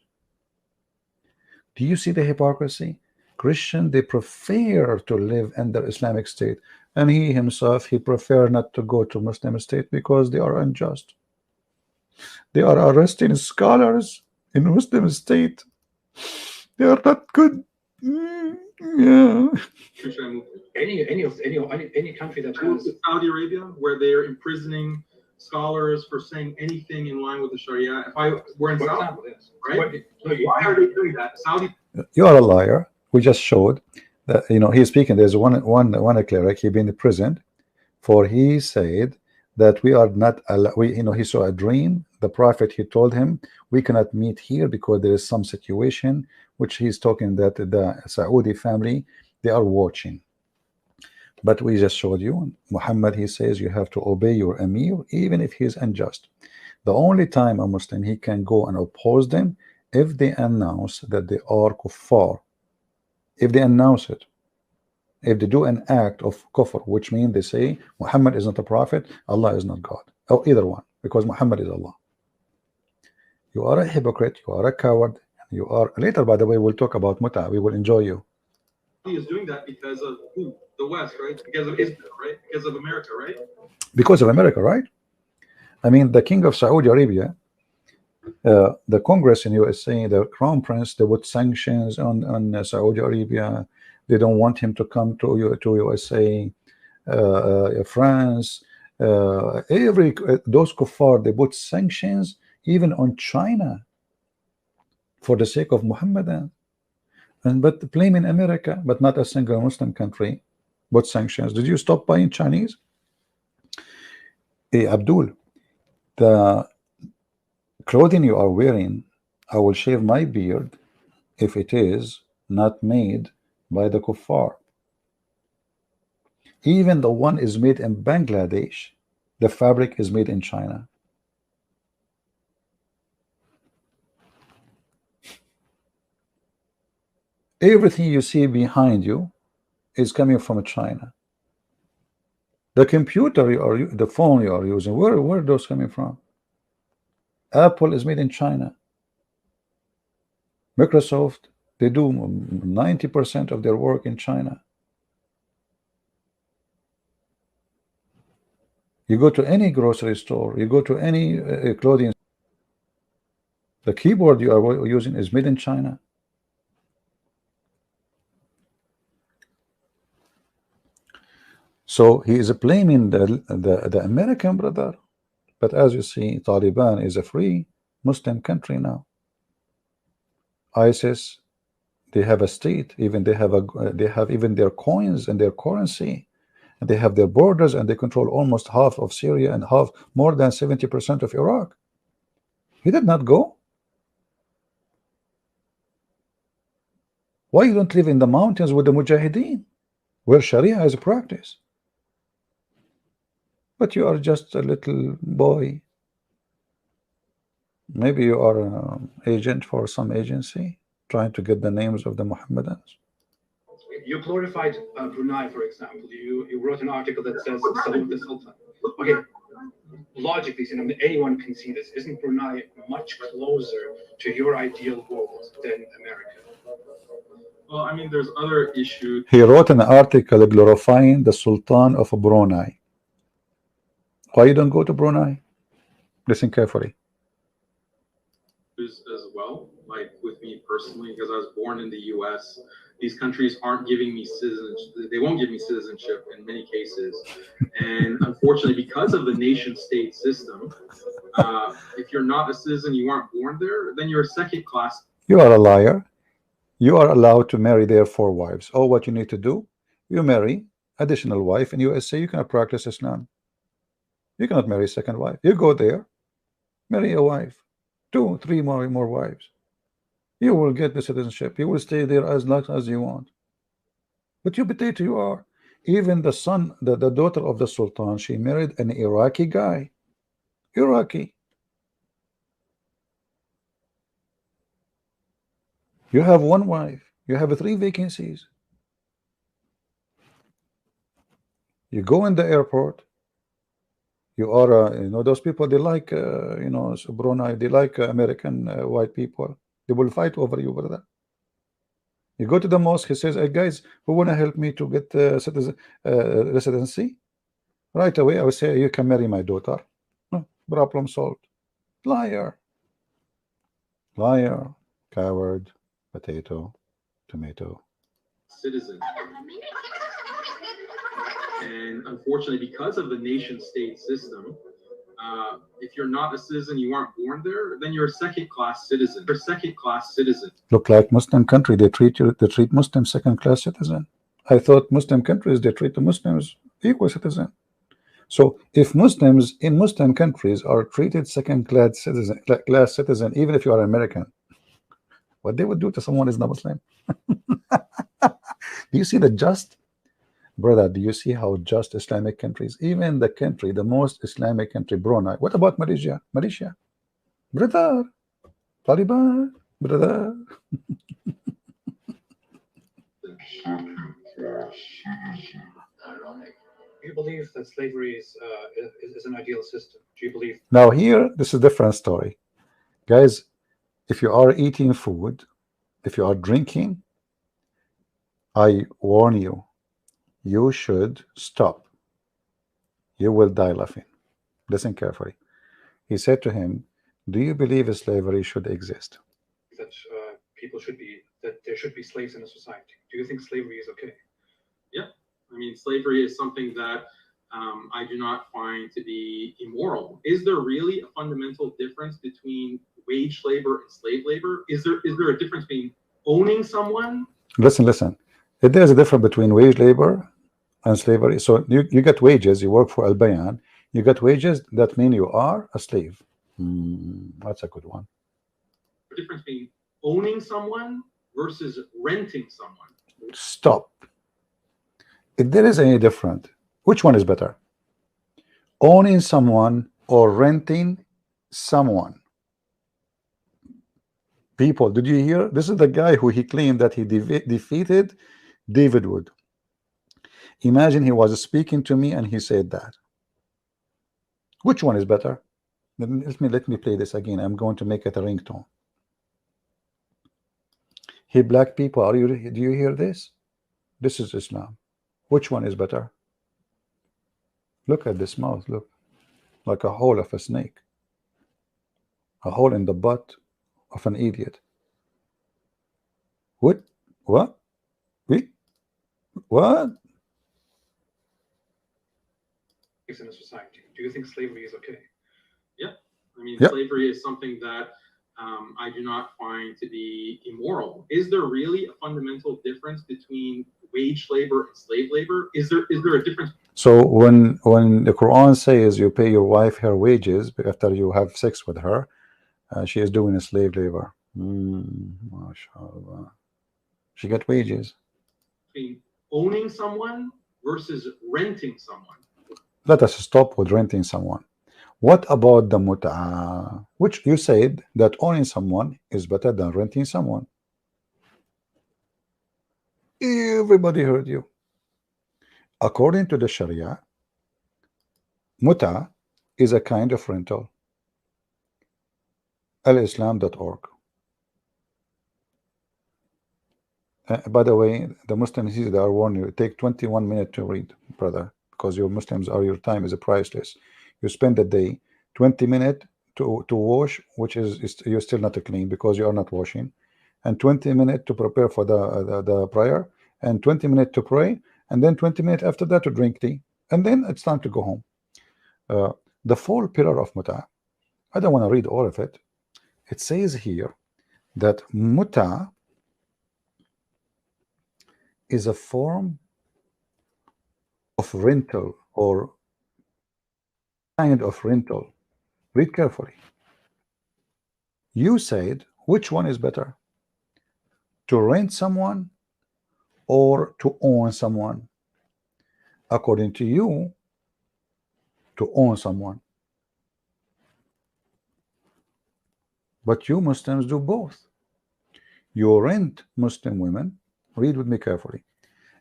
Do you see the hypocrisy? Christian, they prefer to live under Islamic state, and he himself, he prefer not to go to Muslim state because they are unjust. They are arresting scholars in Muslim state. They are not good. Yeah. Any country that has Saudi Arabia, where they're imprisoning scholars for saying anything in line with the Sharia. If I were in Saudi, right? Why are they doing that? Saudi. You are a liar. We just showed that, you know, he's speaking. There's one cleric. He been imprisoned for he said that we are not he saw a dream. The prophet, he told him we cannot meet here because there is some situation which he's talking that the Saudi family, they are watching. But we just showed you Muhammad, he says you have to obey your emir even if he is unjust. The only time a Muslim he can go and oppose them if they announce that they are kuffar. If they announce it, if they do an act of kufr, which means they say Muhammad is not a prophet, Allah is not God, or either one, because Muhammad is Allah. You are a hypocrite, you are a coward, you are. Later, by the way, we'll talk about muta. We will enjoy you. He is doing that because of who? The West, right? Because of Israel, right? Because of America, right? Because of America, right? I mean, the king of Saudi Arabia, the Congress in USA, the Crown Prince, they put sanctions on Saudi Arabia. They don't want him to come to USA, France, those kuffar, they put sanctions even on China for the sake of Muhammadan. But blaming America, but not a single Muslim country, but sanctions. Did you stop buying Chinese? Hey, Abdul, the clothing you are wearing, I will shave my beard if it is not made by the kuffar. Even the one is made in Bangladesh, the fabric is made in China. Everything you see behind you is coming from China. The computer you are, the phone you are using, where are those coming from? Apple is made in China. Microsoft, they do 90% of their work in China. You go to any grocery store, you go to any clothing, the keyboard you are using is made in China. So he is blaming the American brother. But as you see, Taliban is a free Muslim country now. ISIS, they have a state, even they have even their coins and their currency, and they have their borders, and they control almost half of Syria and more than 70% of Iraq. He did not go. Why you don't live in the mountains with the Mujahideen, where Sharia is practiced? But you are just a little boy. Maybe you are an agent for some agency trying to get the names of the Mohammedans. You glorified Brunei, for example. You wrote an article that says salute the Sultan. Okay, logically, anyone can see this. Isn't Brunei much closer to your ideal world than America? Well, I mean, there's other issues. He wrote an article glorifying the Sultan of Brunei. Why you don't go to Brunei? Listen carefully. As well, like with me personally, because I was born in the U.S., these countries aren't giving me citizenship. They won't give me citizenship in many cases, and unfortunately, because of the nation-state system, if you're not a citizen, you aren't born there, then you're a second class. You are a liar. You are allowed to marry their 4 wives. Oh, what you need to do, you marry additional wife in USA. You cannot practice Islam. You cannot marry a second wife. You go there, marry a wife, 2, 3 more wives. You will get the citizenship. You will stay there as long as you want. But you potato, you are. Even the son, the daughter of the Sultan, she married an Iraqi guy. Iraqi. You have 1 wife. You have 3 vacancies. You go in the airport. You are, those people, they like, Brunei, they like American white people. They will fight over you, brother. You go to the mosque, he says, hey, guys, who want to help me to get residency? Right away, I will say, you can marry my daughter. Problem solved. Liar. Liar. Coward. Potato. Tomato. Citizen. And unfortunately, because of the nation-state system, if you're not a citizen, you aren't born there, then you're a second-class citizen. You're a second-class citizen. Look like Muslim country, they treat Muslims second-class citizen. I thought Muslim countries, they treat the Muslims equal citizen. So if Muslims in Muslim countries are treated second-class citizen, even if you are American, what they would do to someone is not Muslim. Do you see the just? Brother, do you see how just Islamic countries, even the country, the most Islamic country, Brunei? What about Malaysia? Malaysia, brother, Taliban, brother. Do you believe that slavery is an ideal system? Do you believe? Now here, this is a different story, guys. If you are eating food, if you are drinking, I warn you. You should stop. You will die laughing. Listen carefully. He said to him, do you believe slavery should exist? That there should be slaves in a society. Do you think slavery is okay? Yeah. I mean, slavery is something that I do not find to be immoral. Is there really a fundamental difference between wage labor and slave labor? Is there a difference between owning someone? Listen. If there's a difference between wage labor and slavery, so you get wages, you work for Al Bayan, you get wages, that means you are a slave. That's a good one. The difference between owning someone versus renting someone. Stop. If there is any difference Which one is better? Owning someone or renting someone? People, did you hear? This is the guy who he claimed that he defeated David Wood. Imagine he was speaking to me and he said that. Which one is better? Let me play this again. I'm going to make it a ringtone. Hey, black people, do you hear this? This is Islam. Which one is better? Look at this mouth. Look, like a hole of a snake, a hole in the butt of an idiot. What? What? What? In a society, do you think slavery is okay? Yeah, I mean, yep. Slavery is something that I do not find to be immoral. Is there really a fundamental difference between wage labor and slave labor? Is there a difference? So when the Quran says you pay your wife her wages after you have sex with her, she is doing a slave labor. MashaAllah. She got wages. Between owning someone versus renting someone. Let us stop with renting someone. What about the mut'ah? Which you said that owning someone is better than renting someone. Everybody heard you. According to the Sharia, mut'ah is a kind of rental. alislam.org. By the way, the Muslims here, they are warning you, take 21 minutes to read, brother, because your Muslims are, your time is priceless. You spend a day 20 minutes to wash, which is you're still not clean because you are not washing, and 20 minutes to prepare for the prayer, and 20 minutes to pray, and then 20 minutes after that to drink tea, and then it's time to go home. The four pillar of mut'ah, I don't want to read all of it. It says here that mut'ah is a form of rental or kind of rental. Read carefully. You said which one is better, to rent someone or to own someone? According to you, to own someone. But you Muslims do both. You rent Muslim women. Read with me carefully.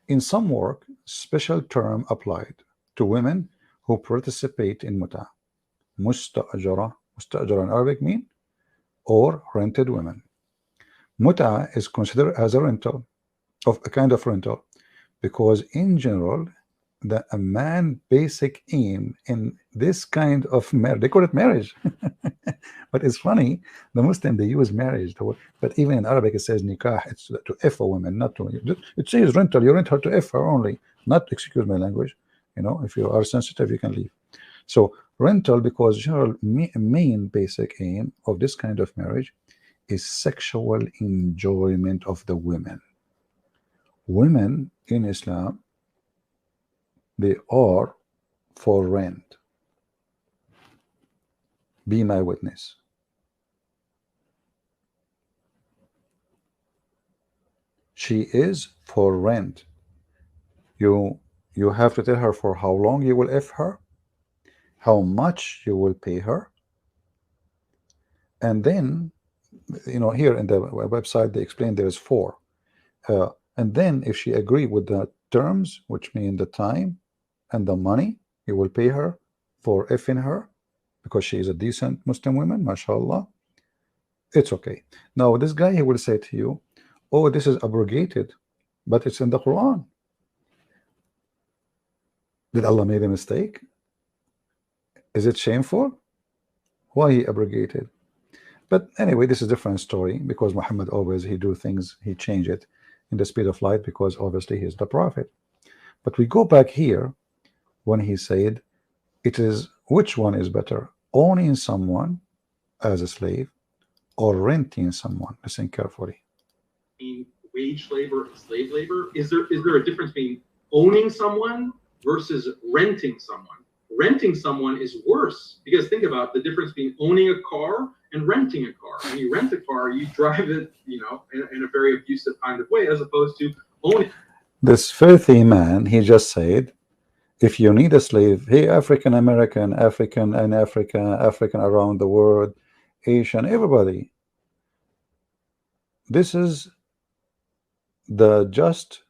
In some work, special term applied to women who participate in mut'ah. Mustajara in Arabic mean or rented women. Mut'ah is considered as a rental, of a kind of rental, because in general, a man basic aim in this kind of marriage, they call it marriage. But it's funny, the Muslim, they use marriage, but even in Arabic it says nikah, it's to F a woman, not to, it says rental, you rent her to F her only, not, excuse my language, you know, if you are sensitive you can leave. So rental, because general main basic aim of this kind of marriage is sexual enjoyment of the women. Women in Islam, they are for rent. Be my witness. She is for rent. You have to tell her for how long you will F her, how much you will pay her, and then, you know, here in the website they explain there is 4, and then if she agree with the terms, which mean the time and the money, you will pay her for effing her because she is a decent Muslim woman, mashallah, it's okay. Now this guy, he will say to you, oh, this is abrogated, but it's in the Quran. Did Allah make a mistake? Is it shameful? Why he abrogated? But anyway, this is a different story, because Muhammad always, he do things, he change it in the speed of light, because obviously he is the prophet. But we go back here when he said it is, which one is better, owning someone as a slave or renting someone? Listen carefully. In wage labor and slave labor, is there a difference between owning someone versus renting someone? Renting someone is worse, because think about the difference between owning a car and renting a car. When you rent a car, you drive it, you know, in a very abusive kind of way, as opposed to owning. This filthy man, he just said If you need a slave, hey, African American, African and African around the world, Asian, everybody, this is the just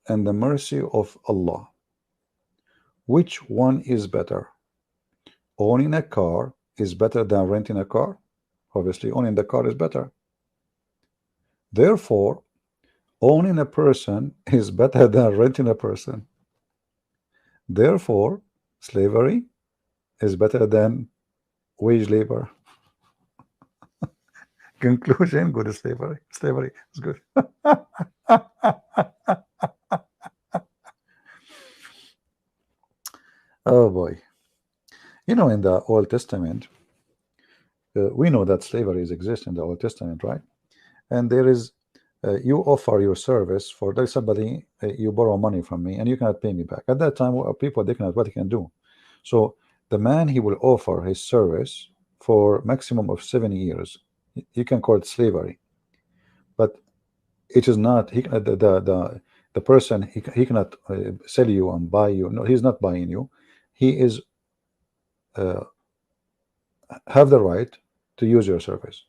and the mercy of Allah. Which one is better? Owning a car is better than renting a car? Obviously, owning the car is better. Therefore, owning a person is better than renting a person. Therefore, slavery is better than wage labor. Conclusion, good slavery. Slavery is good. Oh boy. You know, in the Old Testament, we know that slavery exists in the Old Testament, right? And there is, you offer your service for, there's somebody, you borrow money from me and you cannot pay me back. At that time, people, they cannot, what they can do. So the man, he will offer his service for maximum of 7 years. You can call it slavery, but it is not, the person, he cannot sell you and buy you. No, he's not buying you. He is have the right to use your service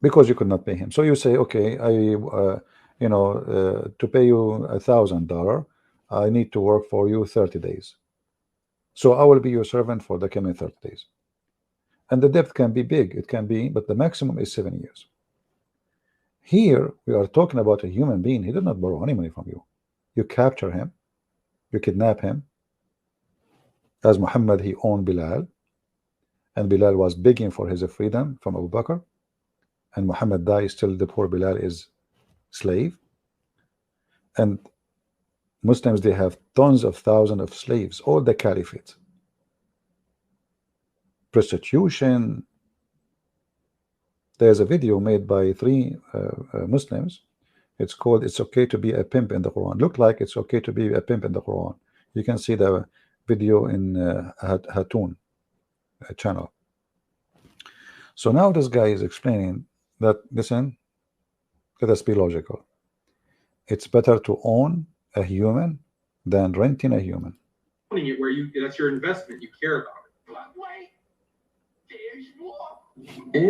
because you could not pay him. So you say, okay, to pay you $1,000, I need to work for you 30 days. So I will be your servant for the coming 30 days. And the debt can be big, it can be, but the maximum is 7 years. Here we are talking about a human being. He did not borrow any money from you. You capture him, you kidnap him. As Muhammad, he owned Bilal, and Bilal was begging for his freedom from Abu Bakr, and Muhammad died, still the poor Bilal is slave. And Muslims, they have tons of thousands of slaves, all the caliphate. Prostitution. There's a video made by 3 Muslims. It's called "It's Okay to Be a Pimp in the Quran." Look like it's okay to be a pimp in the Quran. You can see the video in Hatun channel. So now this guy is explaining that, listen, let us be logical. It's better to own a human than renting a human. Owning it where that's your investment, you care about it.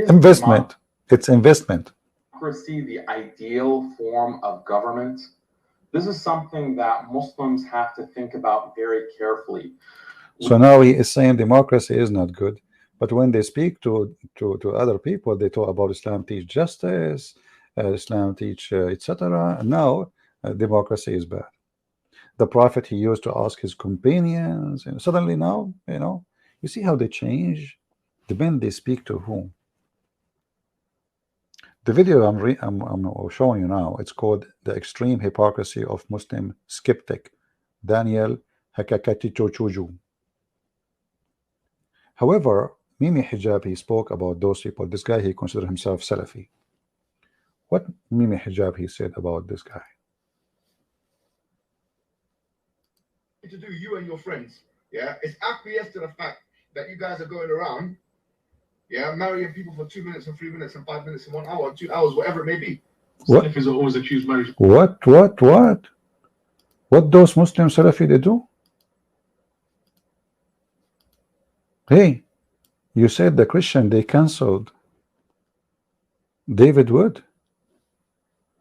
Investment. It's investment. Democracy the ideal form of government? This is something that Muslims have to think about very carefully. So now he is saying democracy is not good, but when they speak to other people, they talk about Islam teach justice, Islam teach etc. Now democracy is bad. The Prophet, he used to ask his companions, and suddenly now, you see how they change, depend they speak to whom. The video I'm showing you now, it's called "The Extreme Hypocrisy of Muslim Skeptic Daniel Haqiqatjou." However, Mimi Hijab, he spoke about those people. This guy, he considered himself Salafi. What Mimi Hijab, he said about this guy? To do you and your friends, it's acquiesce to the fact that you guys are going around, marrying people for 2 minutes and 3 minutes and 5 minutes and 1 hour, 2 hours, whatever it may be. What? Salafis are always accused marriage. What those Muslim Salafi they do? Hey, you said the Christian, they cancelled David Wood.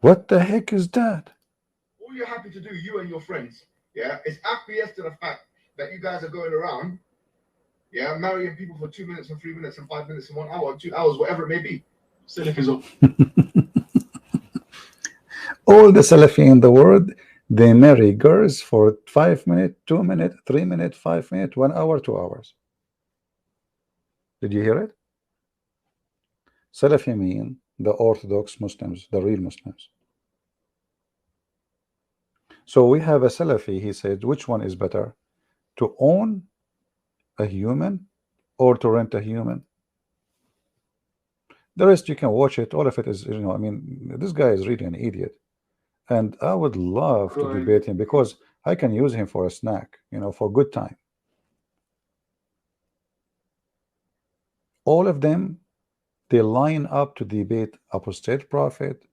What the heck is that? All you're happy to do, you and your friends, is acquiesce to the fact that you guys are going around, marrying people for 2 minutes and 3 minutes and 5 minutes and 1 hour, 2 hours, whatever it may be. Salafis are all the Salafi in the world, they marry girls for 5 minutes, 2 minutes, 3 minutes, 5 minutes, 1 hour, 2 hours. Did you hear it? Salafi mean the Orthodox Muslims, the real Muslims. So we have a Salafi, he said, which one is better? To own a human or to rent a human? The rest you can watch it, all of it is, this guy is really an idiot. And I would love to debate him because I can use him for a snack, for good time. All of them, they line up to debate Apostate Prophet,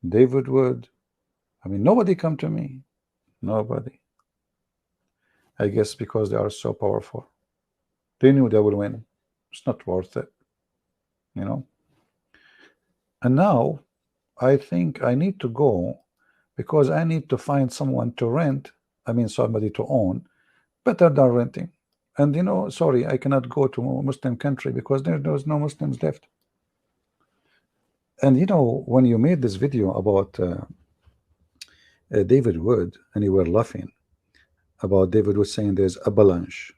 David Wood. Nobody come to me. Nobody. I guess because they are so powerful. They knew they will win. It's not worth it, you know. And now I think I need to go because I need to find someone to rent. I mean, somebody to own, better than renting. And you know, sorry, I cannot go to a Muslim country because there's no Muslims left. And you know, when you made this video about David Wood, and you were laughing about David Wood saying there's avalanche.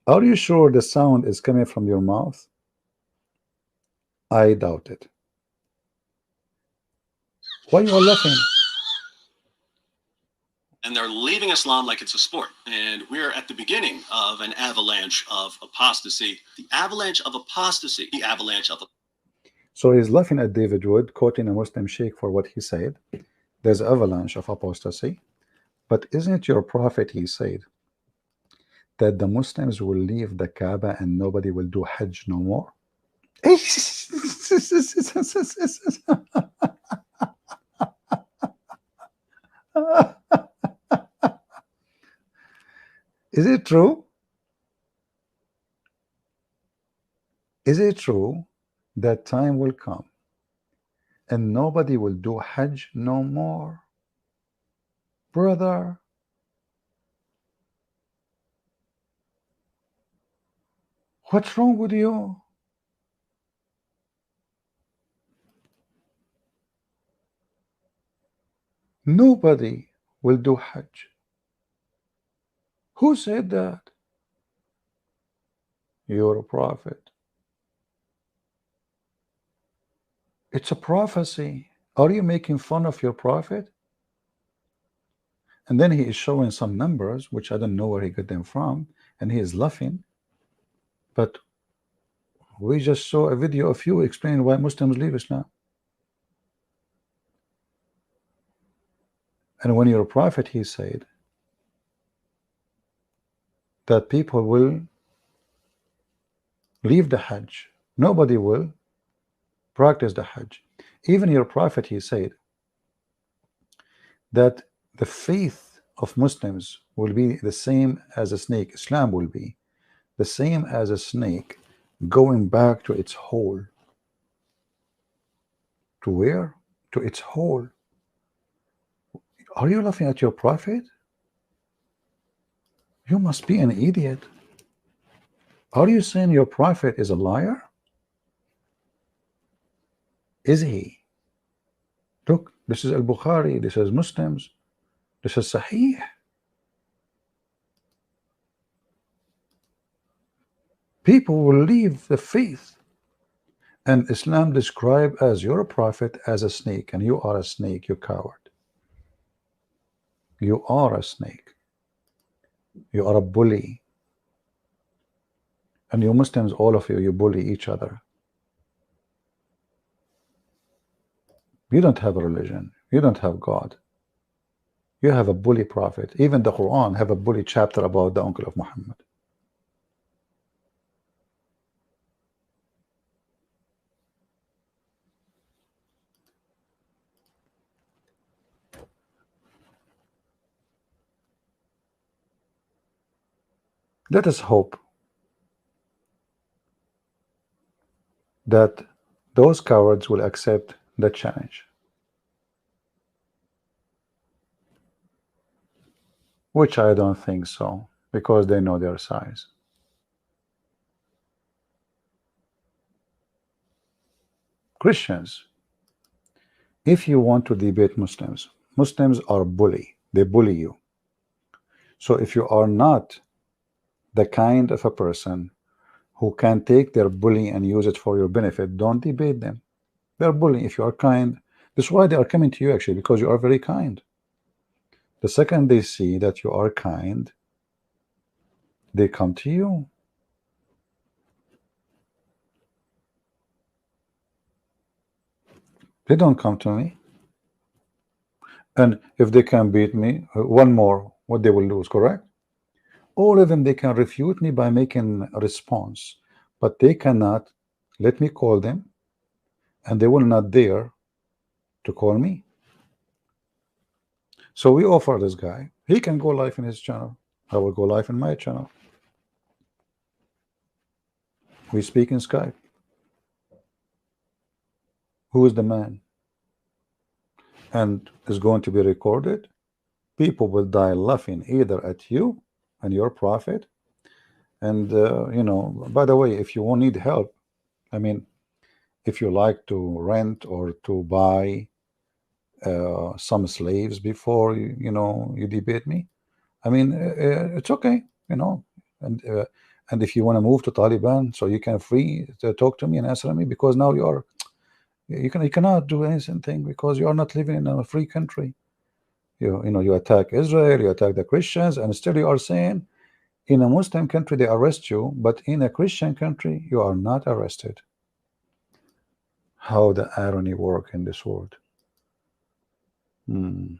Are you sure the sound is coming from your mouth? I doubt it. Why you are laughing? And they're leaving Islam like it's a sport. And we're at the beginning of an avalanche of apostasy. The avalanche of apostasy. The avalanche of... So he's laughing at David Wood, quoting a Muslim sheikh for what he said. There's avalanche of apostasy. But isn't it your prophet, he said, that the Muslims will leave the Kaaba and nobody will do Hajj no more? Is it true? Is it true that time will come and nobody will do Hajj no more? Brother, what's wrong with you? Nobody will do Hajj. Who said that? You're a prophet. It's a prophecy. Are you making fun of your prophet? And then he is showing some numbers, which I don't know where he got them from, and he is laughing. But we just saw a video of you explaining why Muslims leave Islam. And when you're a prophet, he said that people will leave the Hajj. Nobody will practice the Hajj. Even your prophet, he said that the faith of Muslims will be the same as a snake. Islam will be the same as a snake going back to its hole. To where? To its hole. Are you laughing at your prophet? You must be an idiot. Are you saying your prophet is a liar? Is he? Look, this is Al-Bukhari, this is Muslims, this is Sahih. People will leave the faith. And Islam described as your prophet as a snake, and you are a snake, you coward. You are a snake. You are a bully. And you Muslims, all of you, you bully each other. You don't have a religion. You don't have God. You have a bully prophet. Even the Quran have a bully chapter about the uncle of Muhammad. Let us hope that those cowards will accept the challenge, which I don't think so, because they know their size. Christians, if you want to debate Muslims, Muslims are bully. They bully you. So if you are not the kind of a person who can take their bullying and use it for your benefit, don't debate them. They're bullying. If you are kind, that's why they are coming to you, actually, because you are very kind. The second they see that you are kind, they come to you. They don't come to me. And if they can beat me, one more, what they will lose, correct? All of them, they can refute me by making a response, but they cannot Let me call them, and they will not dare to call me. So we offer this guy. He can go live in his channel. I will go live in my channel. We speak in Skype. Who is the man? And is going to be recorded. People will die laughing either at you and your prophet. And you know, by the way, if you won't need help, I mean, if you like to rent or to buy some slaves before you know you debate me, I mean, it's okay, you know. And if you want to move to Taliban, so you can free to talk to me and answer me, because now you cannot do anything because you are not living in a free country. You know, you attack Israel, you attack the Christians, and still you are saying in a Muslim country they arrest you, but in a Christian country you are not arrested. How the irony work in this world. Well,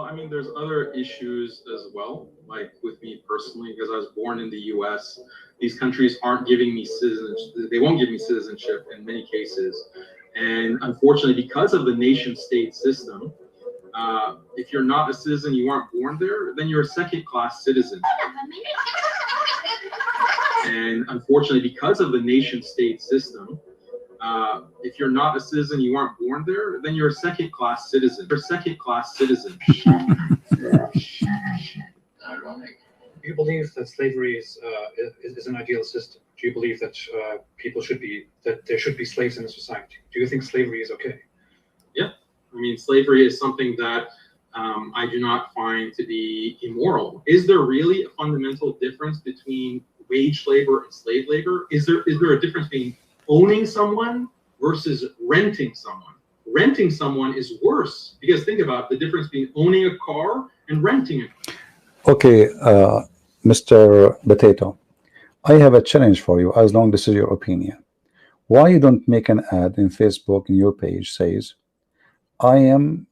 I mean, there's other issues as well, like with me personally, because I was born in the U.S. These countries aren't giving me citizenship. They won't give me citizenship in many cases. And unfortunately, because of the nation-state system, if you're not a citizen, you aren't born there, then you're a second-class citizen. And unfortunately, because of the nation-state system, if you're not a citizen, you aren't born there, then you're a second-class citizen. You're a second-class citizen. Ironic. Do you believe that slavery is an ideal system? Do you believe that there should be slaves in a society? Do you think slavery is okay? Yeah, I mean, slavery is something that I do not find to be immoral. Is there really a fundamental difference between wage labor and slave labor? Is there a difference between owning someone versus renting someone? Renting someone is worse, because think about the difference between owning a car and renting it. Okay, Mr. Potato, I have a challenge for you, as long as this is your opinion. Why you don't make an ad in Facebook in your page says, I want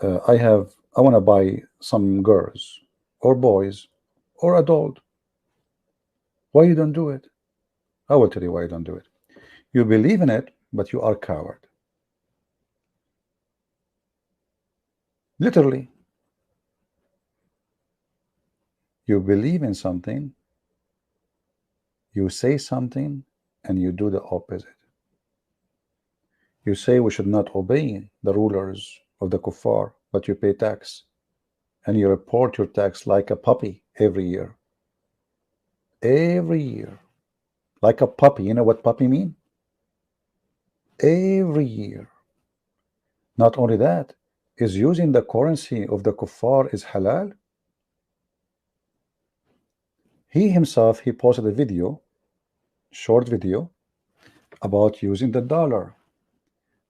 to buy some girls or boys or adult. Why you don't do it? I will tell you why you don't do it. You believe in it, but you are a coward. Literally. You believe in something, you say something, and you do the opposite. You say we should not obey the rulers of the kuffar, but you pay tax. And you report your tax like a puppy every year. Every year. Like a puppy. You know what puppy mean? Every year. Not only that, is using the currency of the kuffar is halal? He himself, he posted a video, short video, about using the dollar.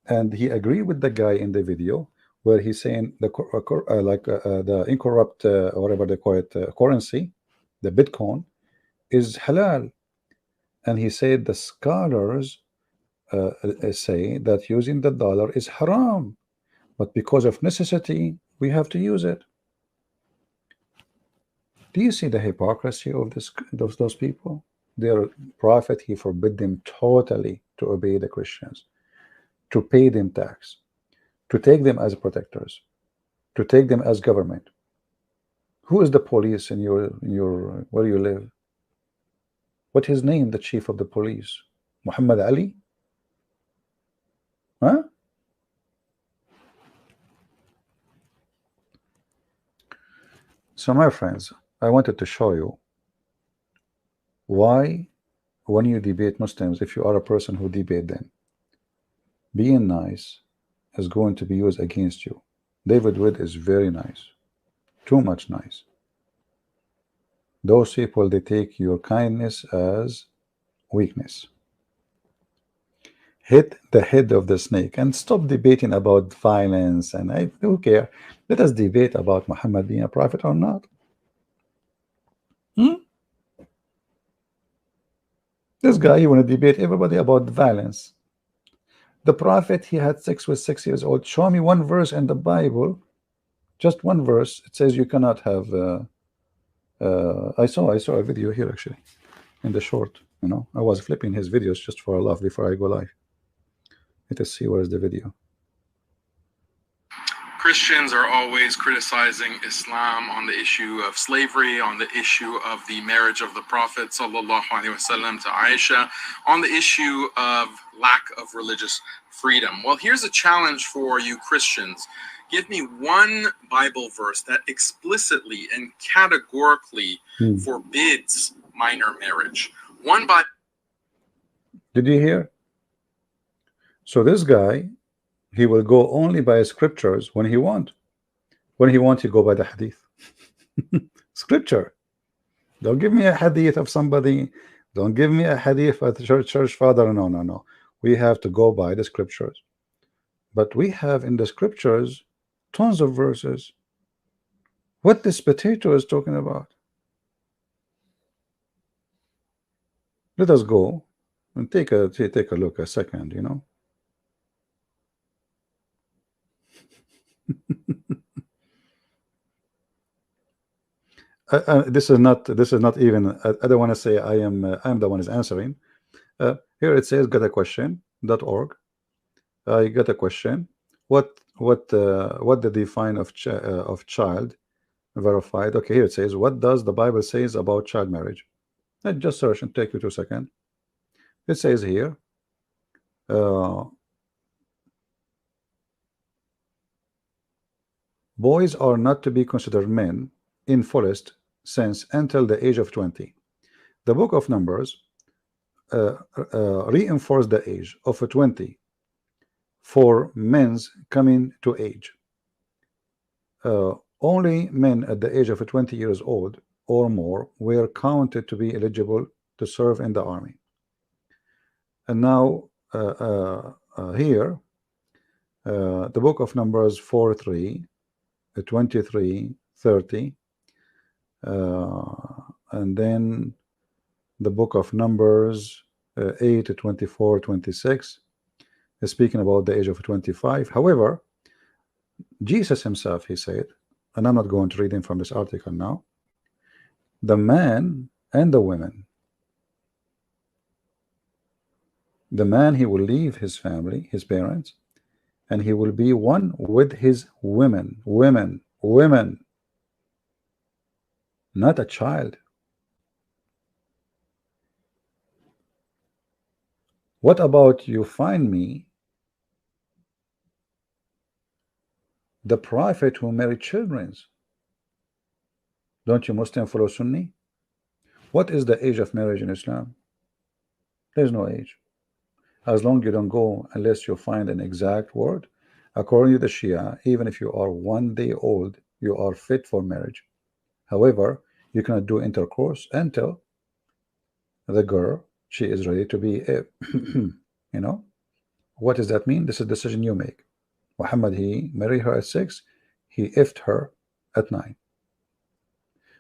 And he agreed with the guy in the video where he's saying the incorrupt, whatever they call it, currency, the Bitcoin, is halal. And he said the scholars say that using the dollar is haram, but because of necessity we have to use it. Do you see the hypocrisy of those people? Their prophet, he forbid them totally to obey the Christians, to pay them tax, to take them as protectors, to take them as government. Who is the police in your where you live? What his name, the chief of the police? Muhammad Ali? Huh? So my friends, I wanted to show you why when you debate Muslims, if you are a person who debate them, being nice is going to be used against you. David Wood is very nice, too much nice. Those people, they take your kindness as weakness. Hit the head of the snake and stop debating about violence. And I don't care. Let us debate about Muhammad being a prophet or not. This guy, you want to debate everybody about violence. The prophet, he had sex with 6 years old. Show me one verse in the Bible, just one verse. It says you cannot have. I saw a video here actually, in the short. You know, I was flipping his videos just for a laugh before I go live. Let us see where is the video. Christians are always criticizing Islam on the issue of slavery, on the issue of the marriage of the Prophet sallallahu alaihi wasallam to Aisha, on the issue of lack of religious freedom. Well, here's a challenge for you Christians. Give me one Bible verse that explicitly and categorically forbids minor marriage. One Bible. Did you hear? So this guy, he will go only by scriptures when he want. When he wants, he go by the hadith. Scripture. Don't give me a hadith of somebody. Don't give me a hadith of the church father. No, no, no. We have to go by the scriptures. But we have in the scriptures tons of verses. What this potato is talking about. Let us go and take a look a second, you know. This is not even, I don't want to say I am the one is answering. Here it says got a question.org. I got a question. What the define of child verified? Okay, here it says, what does the Bible says about child marriage? Let's just search and take you 2 seconds. It says here, boys are not to be considered men in fullest sense until the age of 20. The book of Numbers reinforced the age of 20 for men's coming to age. Only men at the age of 20 years old or more were counted to be eligible to serve in the army. And now here, the book of Numbers 4:3, 23, 30, and then the book of Numbers 8, 24, 26 is speaking about the age of 25. However, Jesus himself, he said, and I'm not going to read him from this article now, the man and the women, the man, he will leave his family, his parents, and he will be one with his women, not a child. What about you find me the prophet who married children? Don't you Muslim follow Sunni? What is the age of marriage in Islam? There's no age. As long as you don't go, unless you find an exact word, according to the Shia, even if you are 1 day old, you are fit for marriage. However, you cannot do intercourse until the girl, she is ready to be, you know. What does that mean? This is a decision you make. Muhammad, he married her at 6, he effed her at 9.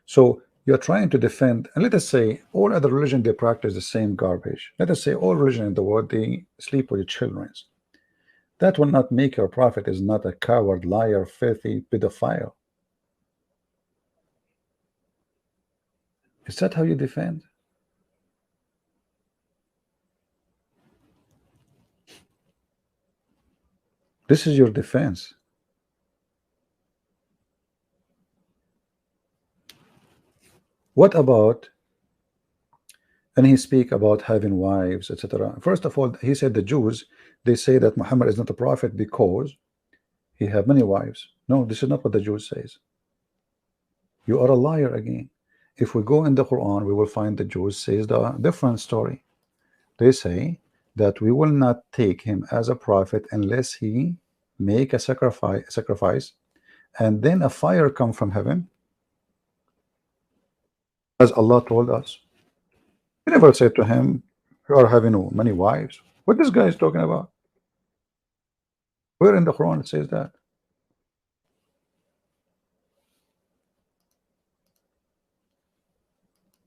So you're trying to defend, and let us say all other religion, they practice the same garbage. Let us say all religion in the world, they sleep with children. That will not make your prophet is not a coward, liar, filthy pedophile. Is that how you defend? This is your defense. What about, and he speak about having wives, etc. First of all, he said the Jews, they say that Muhammad is not a prophet because he have many wives. No, this is not what the Jews says. You are a liar again. If we go in the Quran, we will find the Jews says the different story. They say that we will not take him as a prophet unless he make a sacrifice, and then a fire come from heaven, as Allah told us. He never said to him, you are having many wives. What this guy is talking about? Where in the Quran it says that?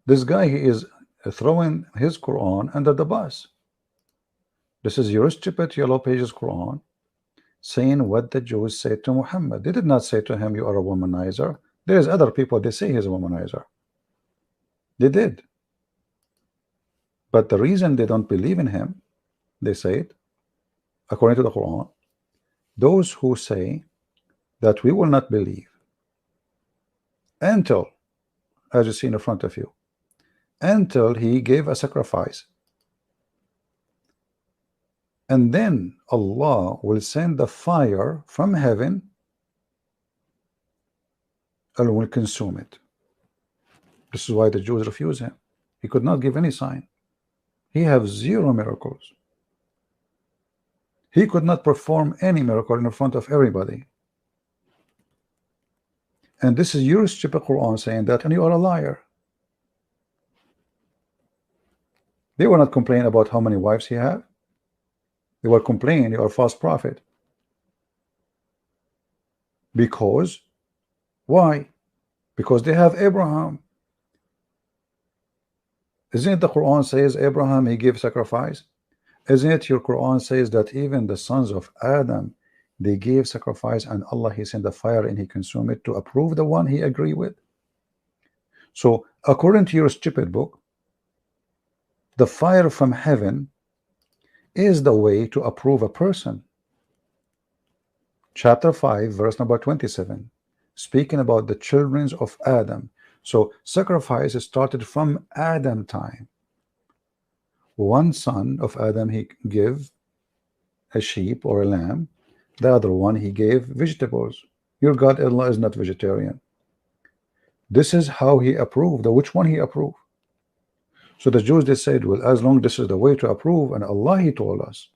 This guy, he is throwing his Quran under the bus. This is your stupid yellow pages Quran saying what the Jews said to Muhammad. They did not say to him, you are a womanizer. There's other people, they say he's a womanizer. They did. But the reason they don't believe in him, they say it, according to the Quran, those who say that we will not believe until, as you see in front of you, until he gave a sacrifice, and then Allah will send the fire from heaven and will consume it. This is why the Jews refuse him. He could not give any sign. He has 0 miracles. He could not perform any miracle in front of everybody. And this is your stupid Quran saying that, and you are a liar. They were not complaining about how many wives he had. They were complaining you are a false prophet. Because, why? Because they have Abraham. Isn't it the Quran says Abraham, he gave sacrifice? Isn't it your Quran says that even the sons of Adam, they gave sacrifice, and Allah, he sent the fire and he consumed it to approve the one he agreed with? So according to your stupid book, the fire from heaven is the way to approve a person. Chapter 5 verse number 27, speaking about the children of Adam. So sacrifice started from Adam time. One son of Adam, he gave a sheep or a lamb. The other one, he gave vegetables. Your God Allah is not vegetarian. This is how he approved. Which one he approved? So the Jews, they said, well, as long as this is the way to approve, and Allah, he told us.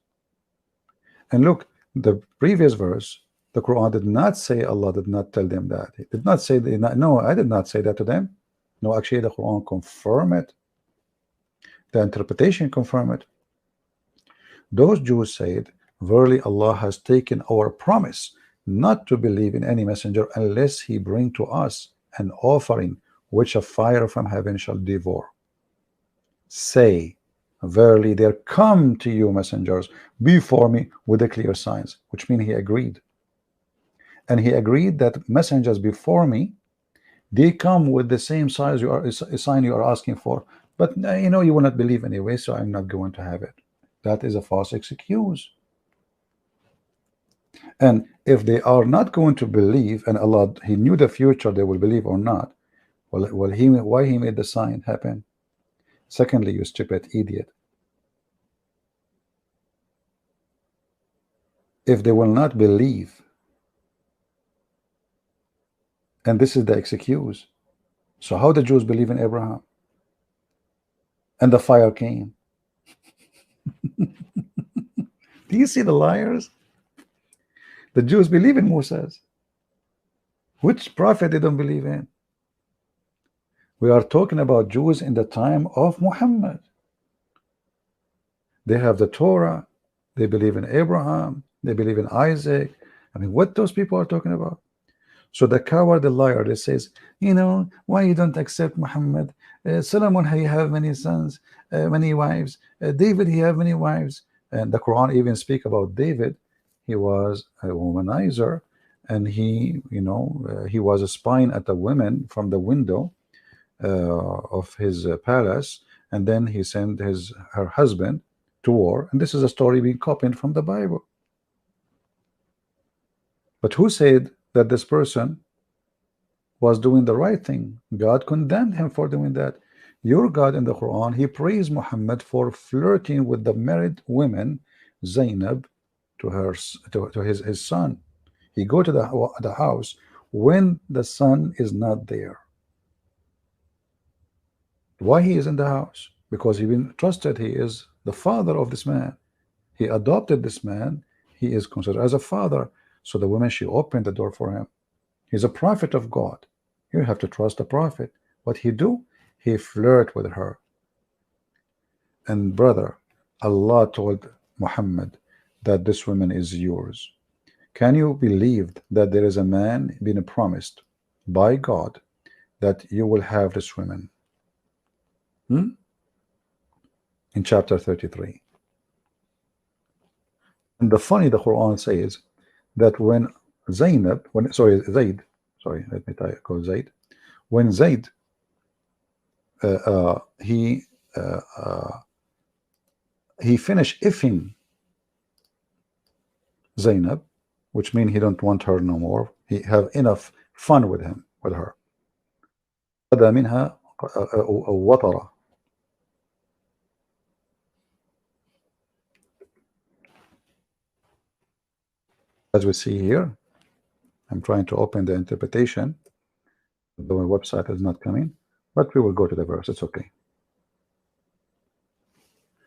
And look, the previous verse, the Quran did not say, Allah did not tell them that. It did not say, no, I did not say that to them. No, actually the Quran confirm it. The interpretation confirm it. Those Jews said, verily Allah has taken our promise not to believe in any messenger unless he bring to us an offering which a fire from heaven shall devour. Say, verily there come to you messengers before me with the clear signs, which means he agreed. And he agreed that messengers before me, they come with the same size sign you are asking for, but you know you will not believe anyway, so I'm not going to have it. That is a false excuse. And if they are not going to believe, and Allah, he knew the future they will believe or not, well why he made the sign happen? Secondly, you stupid idiot, if they will not believe, and this is the excuse, so how the Jews believe in Abraham? And the fire came. Do you see the liars? The Jews believe in Moses. Which prophet they don't believe in? We are talking about Jews in the time of Muhammad. They have the Torah. They believe in Abraham. They believe in Isaac. I mean, what those people are talking about? So the coward, the liar, that says, you know, why you don't accept Muhammad? Solomon, he have many sons, many wives. David, he have many wives. And the Quran even speak about David. He was a womanizer, and he, you know, he was spying at the women from the window of his palace, and then he sent her husband to war. And this is a story being copied from the Bible. But who said that this person was doing the right thing? God condemned him for doing that. Your God in the Quran, he praised Muhammad for flirting with the married women, Zainab, to his son. He go to the house when the son is not there. Why he is in the house? Because he been trusted. He is the father of this man. He adopted this man. He is considered as a father. So the woman, she opened the door for him. He's a prophet of God. You have to trust the prophet. What he do? He flirt with her. And brother, Allah told Muhammad that this woman is yours. Can you believe that there is a man being promised by God that you will have this woman? In chapter 33. And the Quran says that when Zaid, let me call Zaid. When Zaid, he he finished ifing Zainab, which means he don't want her no more. He have enough fun with her. هذا منها وطرة. As we see here, I'm trying to open the interpretation. The website is not coming, but we will go to the verse. It's okay.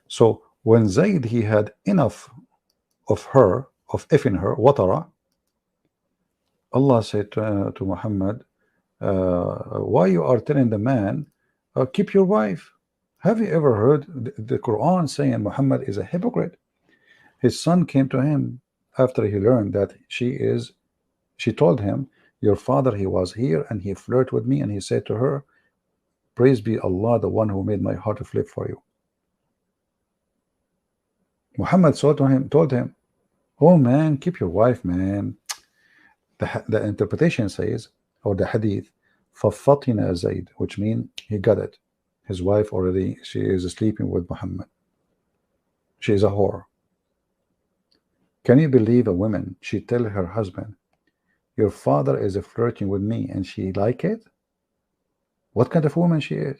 So when Zayd, he had enough of her, of effing her, watara, Allah said to Muhammad, why you are telling the man, keep your wife? Have you ever heard the Quran saying Muhammad is a hypocrite? His son came to him after he learned that she told him, your father, he was here and he flirted with me, and he said to her, praise be Allah, the one who made my heart to flip for you. Muhammad told him, oh man, keep your wife, man. The interpretation says, or the hadith, فَفَطِنَ Zayd, which means he got it. His wife already, she is sleeping with Muhammad. She is a whore. Can you believe a woman, she tell her husband, your father is flirting with me, and she like it? What kind of woman she is?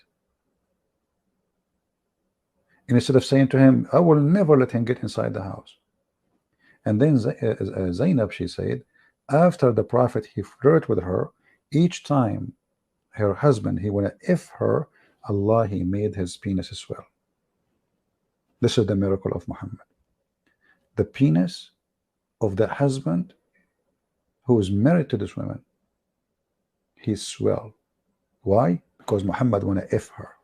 And instead of saying to him, I will never let him get inside the house. And then Zainab, she said, after the Prophet, he flirted with her, each time her husband, he want to if her, Allah, he made his penis swell. This is the miracle of Muhammad. The penis of the husband who is married to this woman, he swell. Why? Because Muhammad want to if her.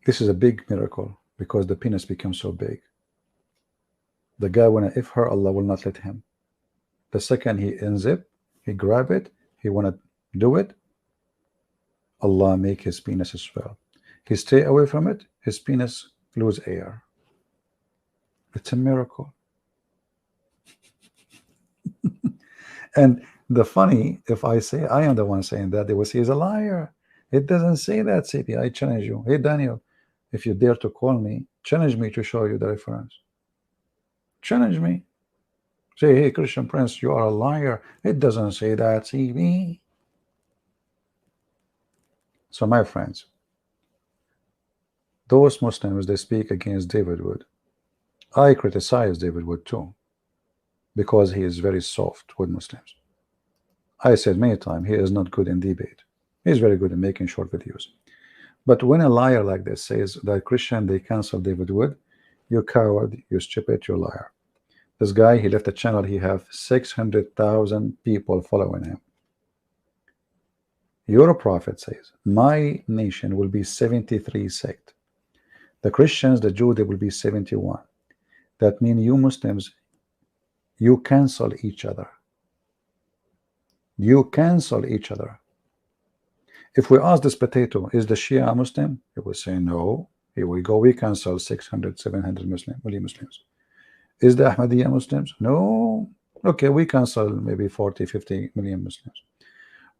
This is a big miracle, because the penis becomes so big. The guy want to if her, Allah will not let him. The second he unzip, he grab it, he want to do it, Allah make his penis swell. He stay away from it, his penis lose air. It's a miracle. And the funny, if I say I am the one saying that, they will say he's a liar. It doesn't say that, Sidi. I challenge you. Hey Daniel, if you dare to call me, challenge me to show you the reference. Challenge me. Say, hey Christian Prince, you are a liar. It doesn't say that, Sidi. So my friends, those Muslims, they speak against David Wood. I criticize David Wood too, because he is very soft with Muslims. I said many times, he is not good in debate. He's very good in making short videos. But when a liar like this says that Christian, they cancel David Wood, you coward, you stupid, you liar. This guy, he left a channel, he have 600,000 people following him. Your prophet says, my nation will be 73 sect. The Christians, the Jews, they will be 71. That means you Muslims, you cancel each other. You cancel each other. If we ask this potato, is the Shia a Muslim? He will say no. Here we go, we cancel 600, 700 Muslims. Is the Ahmadiyya Muslims? No. Okay, we cancel maybe 40, 50 million Muslims.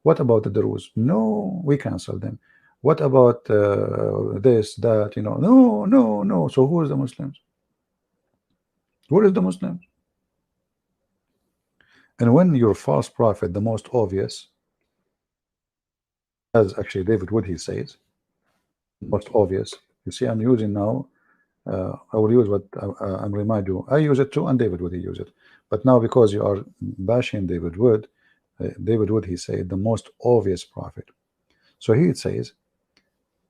What about the Druze? No, we cancel them. What about this, that, you know? No, no, no. So who is the Muslims? Who is the Muslims? And when your false prophet, the most obvious, as actually David Wood, he says, most obvious. You see, I'm using now, I will use what I'm remind you. I use it too, and David Wood, he use it. But now, because you are bashing David Wood, he said the most obvious prophet. So he says,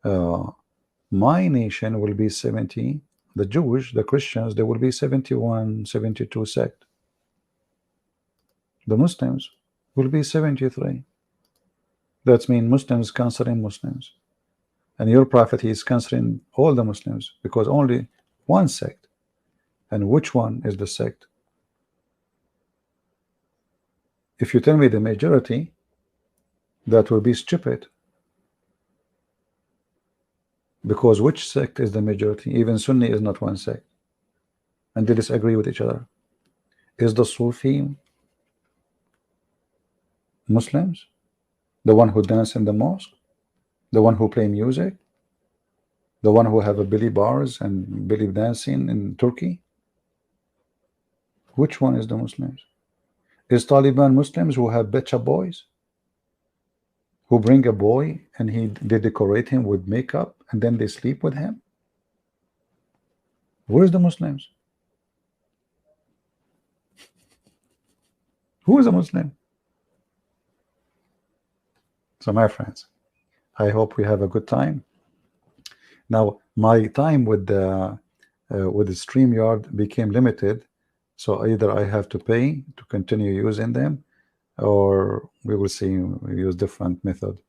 my nation will be 70. The Jewish, the Christians, they will be 71, 72 sect. The Muslims will be 73. That means Muslims canceling Muslims. And your prophet, he is canceling all the Muslims, because only one sect. And which one is the sect? If you tell me the majority, that will be stupid. Because which sect is the majority? Even Sunni is not one sect. And they disagree with each other. Is the Sufi Muslims? The one who dance in the mosque? The one who play music? The one who have a belly bars and belly dancing in Turkey? Which one is the Muslims? Is Taliban Muslims who have betcha boys? Who bring a boy and they decorate him with makeup and then they sleep with him? Where's the Muslims? Who is a Muslim? So my friends, I hope we have a good time. Now my time with the StreamYard became limited, so either I have to pay to continue using them, or we will see, we use different method.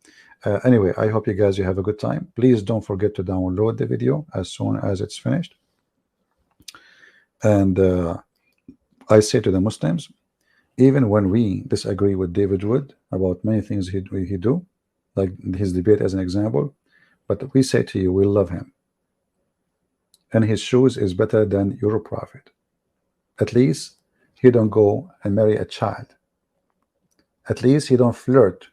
Anyway, I hope you guys have a good time. Please don't forget to download the video as soon as it's finished. And I say to the Muslims, even when we disagree with David Wood about many things he do, like his debate as an example, but we say to you, we love him, and his shoes is better than your prophet. At least he don't go and marry a child. At least he don't flirt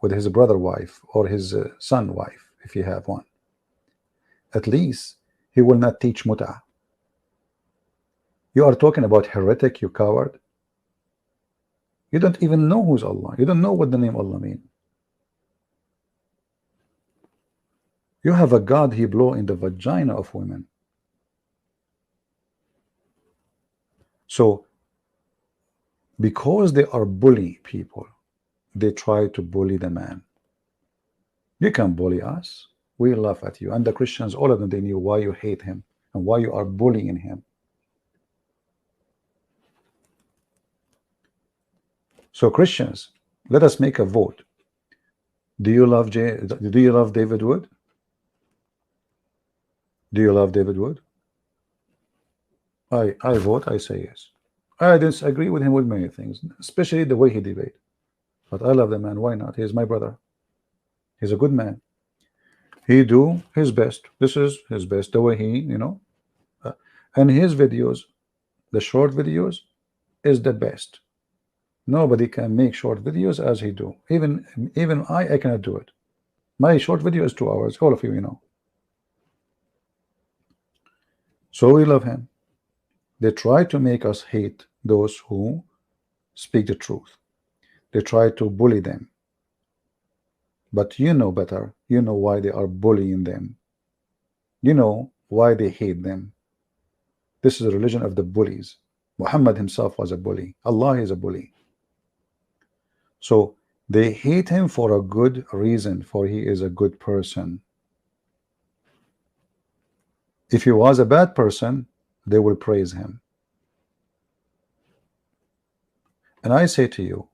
with his brother wife or his son wife, if he have one. At least he will not teach mut'ah. You are talking about heretic, you coward. You don't even know who's Allah. You don't know what the name Allah means. You have a God he blow in the vagina of women. So because they are bully people, they try to bully the man. You can bully us. We laugh at you. And the Christians, all of them, they knew why you hate him and why you are bullying him. So Christians, let us make a vote. Do you love David Wood? Do you love David Wood? I vote, I say yes. I disagree with him with many things, especially the way he debate. But I love the man. Why not? He is my brother. He's a good man. He do his best. This is his best, the way he, and his videos, the short videos, is the best. Nobody can make short videos as he do. Even I cannot do it. My short video is 2 hours. All of you, know. So we love him. They try to make us hate those who speak the truth. They try to bully them. But you know better. You know why they are bullying them. You know why they hate them. This is a religion of the bullies. Muhammad himself was a bully. Allah is a bully. So they hate him for a good reason, for he is a good person. If he was a bad person, they will praise him. And I say to you,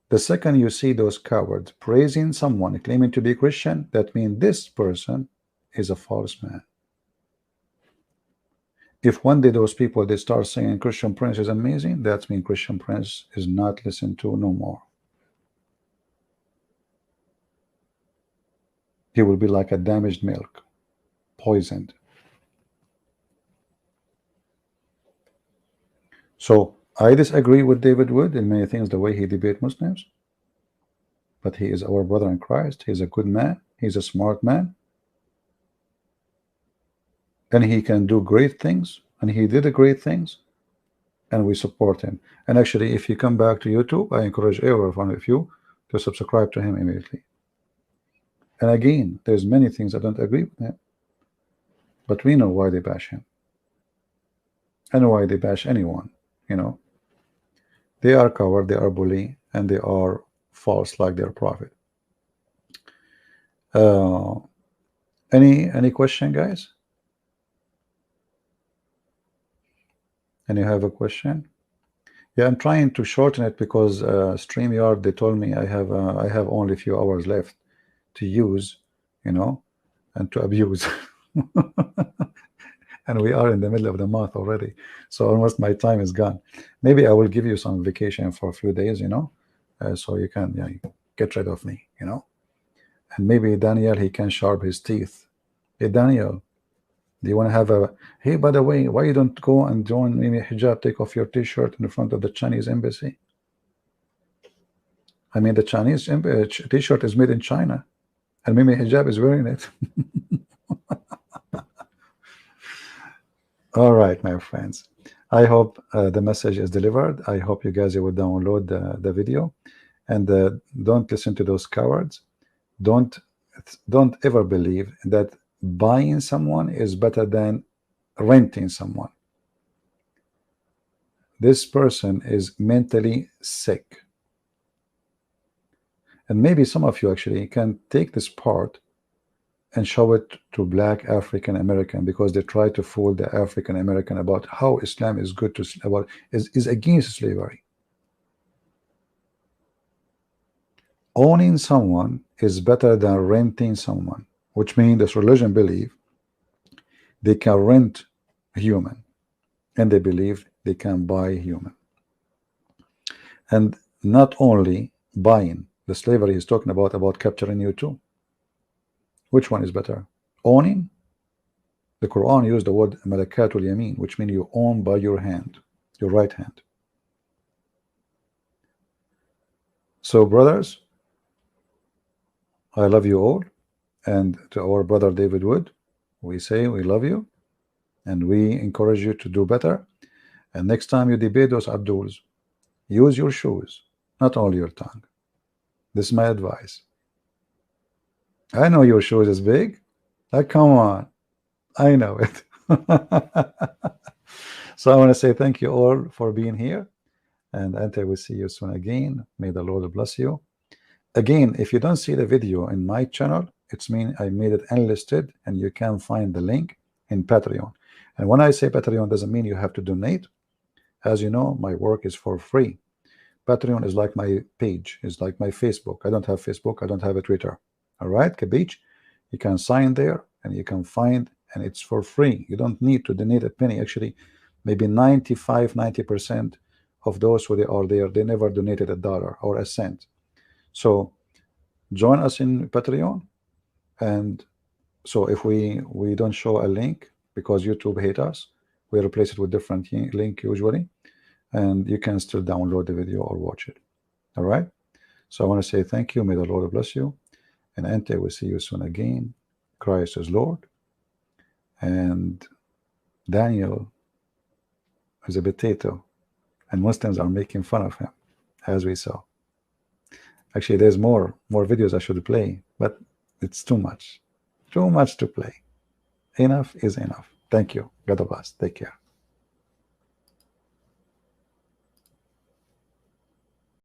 the second you see those cowards praising someone claiming to be Christian, that means this person is a false man. If one day those people, they start saying Christian Prince is amazing, that means Christian Prince is not listened to no more. He will be like a damaged milk, poisoned. So I disagree with David Wood in many things, the way he debate Muslims, but he is our brother in Christ. He's a good man. He's a smart man, and he can do great things, and he did great things, and we support him. And actually, if you come back to YouTube, I encourage every one of you to subscribe to him immediately. And again, there's many things I don't agree with him, but we know why they bash him and why they bash anyone. They are coward, they are bully, and they are false like their prophet. Any question, guys? Any have a question? Yeah, I'm trying to shorten it because StreamYard, they told me I have only a few hours left to use, and to abuse. And we are in the middle of the month already, so almost my time is gone. Maybe I will give you some vacation for a few days, so you can get rid of me, And maybe Daniel, he can sharp his teeth. Hey Daniel, do you want to have a, hey, by the way, why you don't go and join maybe hijab, take off your t-shirt in front of the Chinese embassy? I mean, the Chinese t-shirt is made in China. And Mimi Hijab is wearing it. All right, my friends. I hope the message is delivered. I hope you guys will download the video, and don't listen to those cowards. Don't ever believe that buying someone is better than renting someone. This person is mentally sick. And maybe some of you actually can take this part and show it to black African American, because they try to fool the African American about how Islam is good to about is against slavery. Owning someone is better than renting someone, which means this religion believe they can rent a human, and they believe they can buy a human. And not only buying, the slavery he's talking about capturing you too. Which one is better? Owning? The Quran used the word malakatul yamin, which means you own by your hand, your right hand. So brothers, I love you all, and to our brother David Wood, we say we love you, and we encourage you to do better. And next time you debate those Abduls, use your shoes, not only your tongue. This is my advice. I know your shoes is big. Come on, I know it. So I want to say thank you all for being here, and until we see you soon again, may the Lord bless you. Again, if you don't see the video in my channel, it's mean I made it unlisted, and you can find the link in Patreon. And when I say Patreon, doesn't mean you have to donate. As you know, my work is for free. Patreon is like my page, is like my Facebook. I don't have Facebook, I don't have a Twitter. All right, Kabich, you can sign there and you can find, and it's for free. You don't need to donate a penny. Actually, maybe 90% of those who are there, they never donated $1 or a cent. So join us in Patreon. And so if we don't show a link because YouTube hate us, we replace it with different link usually, and you can still download the video or watch it. All right, so I want to say thank you. May the Lord bless you, and until we see you soon again, Christ is Lord, and Daniel is a potato, and Muslims are making fun of him, as we saw. Actually, there's more videos I should play, but it's too much to play. Enough is enough. Thank you. God bless. Take care.